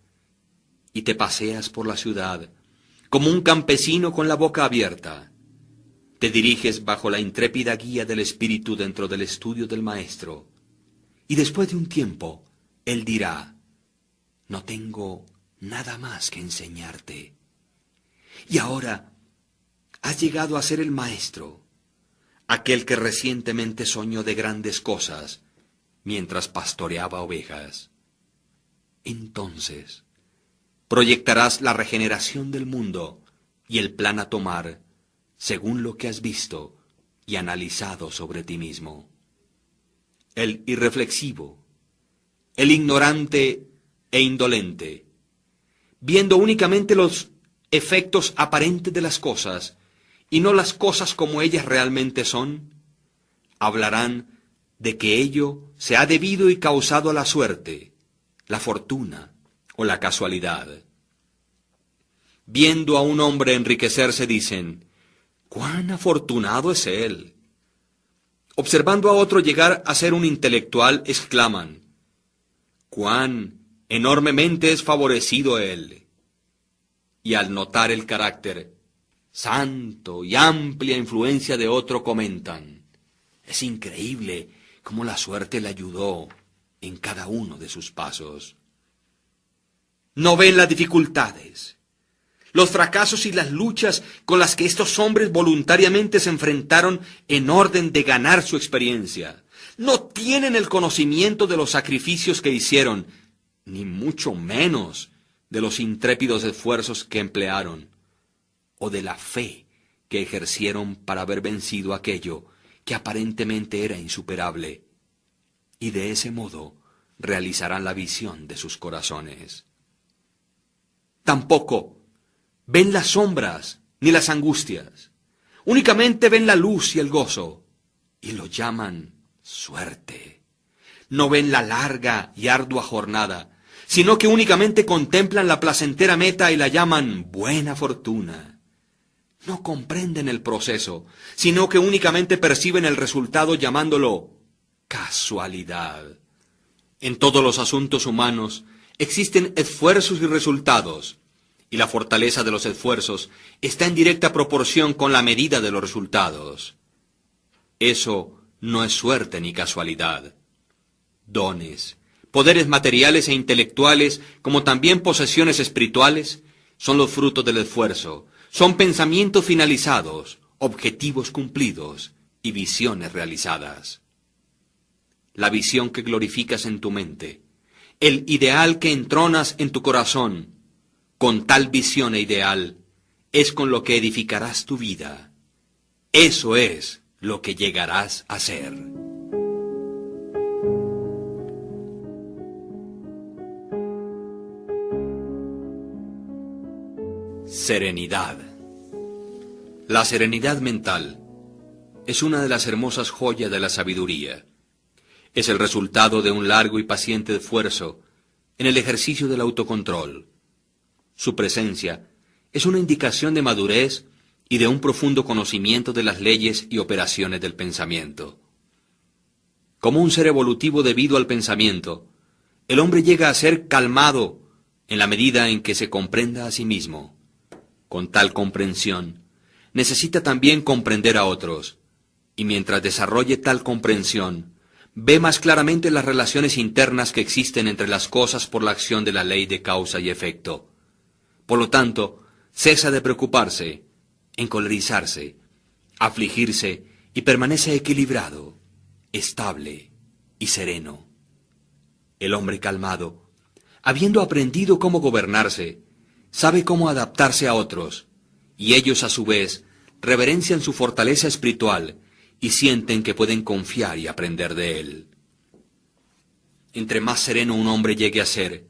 y te paseas por la ciudad como un campesino con la boca abierta. Te diriges bajo la intrépida guía del Espíritu dentro del estudio del Maestro, y después de un tiempo, Él dirá, no tengo nada más que enseñarte. Y ahora has llegado a ser el Maestro, aquel que recientemente soñó de grandes cosas mientras pastoreaba ovejas. Entonces, proyectarás la regeneración del mundo y el plan a tomar según lo que has visto y analizado sobre ti mismo. El irreflexivo, el ignorante e indolente, viendo únicamente los efectos aparentes de las cosas y no las cosas como ellas realmente son, hablarán de que ello se ha debido y causado a la suerte, la fortuna o la casualidad. Viendo a un hombre enriquecerse dicen, ¡cuán afortunado es él! Observando a otro llegar a ser un intelectual, exclaman, ¡cuán enormemente es favorecido él! Y al notar el carácter santo y amplia influencia de otro comentan, es increíble cómo la suerte le ayudó en cada uno de sus pasos. No ven las dificultades, los fracasos y las luchas con las que estos hombres voluntariamente se enfrentaron en orden de ganar su experiencia. No tienen el conocimiento de los sacrificios que hicieron, ni mucho menos de los intrépidos esfuerzos que emplearon, o de la fe que ejercieron para haber vencido aquello que aparentemente era insuperable, y de ese modo realizarán la visión de sus corazones. Tampoco ven las sombras ni las angustias, únicamente ven la luz y el gozo, y lo llaman suerte. No ven la larga y ardua jornada, sino que únicamente contemplan la placentera meta y la llaman buena fortuna. No comprenden el proceso, sino que únicamente perciben el resultado llamándolo casualidad. En todos los asuntos humanos existen esfuerzos y resultados, y la fortaleza de los esfuerzos está en directa proporción con la medida de los resultados. Eso no es suerte ni casualidad. Dones, poderes materiales e intelectuales, como también posesiones espirituales, son los frutos del esfuerzo, son pensamientos finalizados, objetivos cumplidos y visiones realizadas. La visión que glorificas en tu mente, el ideal que entronas en tu corazón, con tal visión e ideal, es con lo que edificarás tu vida. Eso es lo que llegarás a ser. Serenidad. La serenidad mental es una de las hermosas joyas de la sabiduría. Es el resultado de un largo y paciente esfuerzo en el ejercicio del autocontrol. Su presencia es una indicación de madurez y de un profundo conocimiento de las leyes y operaciones del pensamiento. Como un ser evolutivo debido al pensamiento, el hombre llega a ser calmado en la medida en que se comprenda a sí mismo. Con tal comprensión, necesita también comprender a otros, y mientras desarrolle tal comprensión, ve más claramente las relaciones internas que existen entre las cosas por la acción de la ley de causa y efecto. Por lo tanto, cesa de preocuparse, encolerizarse, afligirse y permanece equilibrado, estable y sereno. El hombre calmado, habiendo aprendido cómo gobernarse, sabe cómo adaptarse a otros, y ellos a su vez reverencian su fortaleza espiritual y sienten que pueden confiar y aprender de él. Entre más sereno un hombre llegue a ser,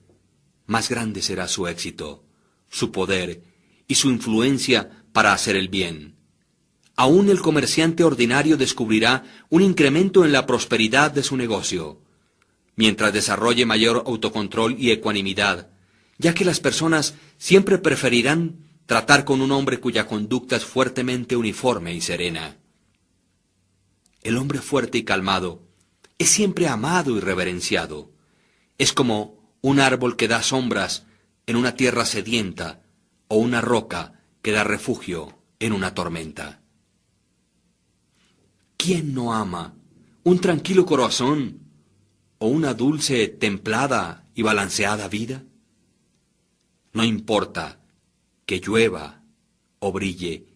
más grande será su éxito, su poder y su influencia para hacer el bien. Aún el comerciante ordinario descubrirá un incremento en la prosperidad de su negocio, mientras desarrolle mayor autocontrol y ecuanimidad, ya que las personas siempre preferirán tratar con un hombre cuya conducta es fuertemente uniforme y serena. El hombre fuerte y calmado es siempre amado y reverenciado. Es como un árbol que da sombras en una tierra sedienta o una roca que da refugio en una tormenta. ¿Quién no ama un tranquilo corazón o una dulce, templada y balanceada vida? No importa que llueva o brille,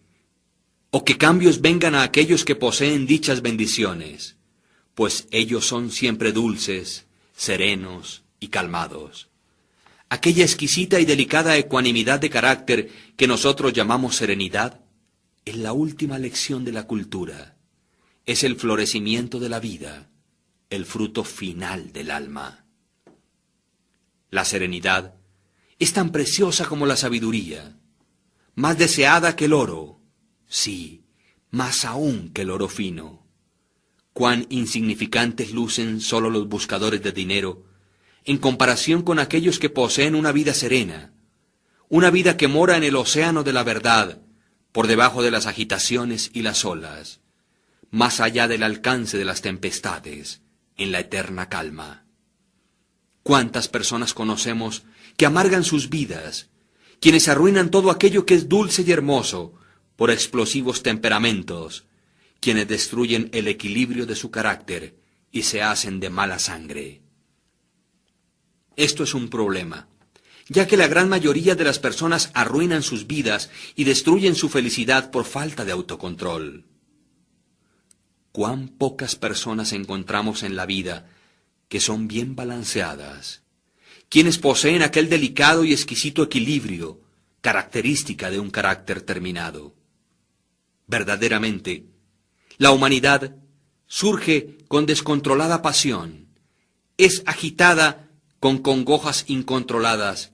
o que cambios vengan a aquellos que poseen dichas bendiciones, pues ellos son siempre dulces, serenos y calmados. Aquella exquisita y delicada ecuanimidad de carácter que nosotros llamamos serenidad es la última lección de la cultura, es el florecimiento de la vida, el fruto final del alma. La serenidad es tan preciosa como la sabiduría, más deseada que el oro, sí, más aún que el oro fino. Cuán insignificantes lucen solo los buscadores de dinero en comparación con aquellos que poseen una vida serena, una vida que mora en el océano de la verdad, por debajo de las agitaciones y las olas, más allá del alcance de las tempestades, en la eterna calma. ¿Cuántas personas conocemos que amargan sus vidas, quienes arruinan todo aquello que es dulce y hermoso por explosivos temperamentos, quienes destruyen el equilibrio de su carácter y se hacen de mala sangre? Esto es un problema, ya que la gran mayoría de las personas arruinan sus vidas y destruyen su felicidad por falta de autocontrol. Cuán pocas personas encontramos en la vida que son bien balanceadas, quienes poseen aquel delicado y exquisito equilibrio, característica de un carácter terminado. Verdaderamente, la humanidad surge con descontrolada pasión, es agitada con congojas incontroladas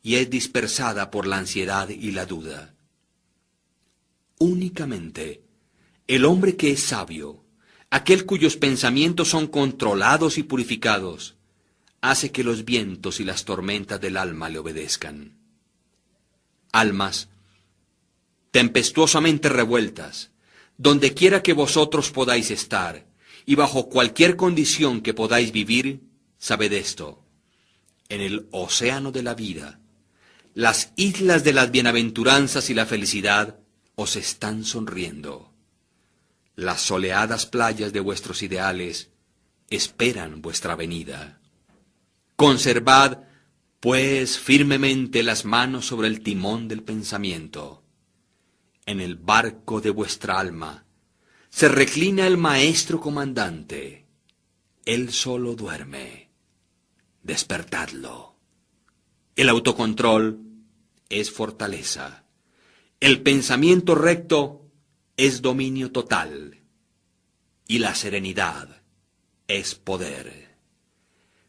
y es dispersada por la ansiedad y la duda. Únicamente el hombre que es sabio, aquel cuyos pensamientos son controlados y purificados, hace que los vientos y las tormentas del alma le obedezcan. Almas tempestuosamente revueltas, donde quiera que vosotros podáis estar, y bajo cualquier condición que podáis vivir, sabed esto: en el océano de la vida, las islas de las bienaventuranzas y la felicidad os están sonriendo. Las soleadas playas de vuestros ideales esperan vuestra venida. Conservad, pues, firmemente las manos sobre el timón del pensamiento. En el barco de vuestra alma se reclina el maestro comandante. Él solo duerme. Despertadlo. El autocontrol es fortaleza. El pensamiento recto es dominio total. Y la serenidad es poder.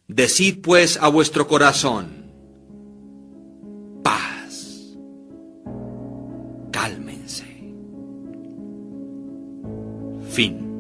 Decid pues a vuestro corazón: paz. Cálmense. Fin.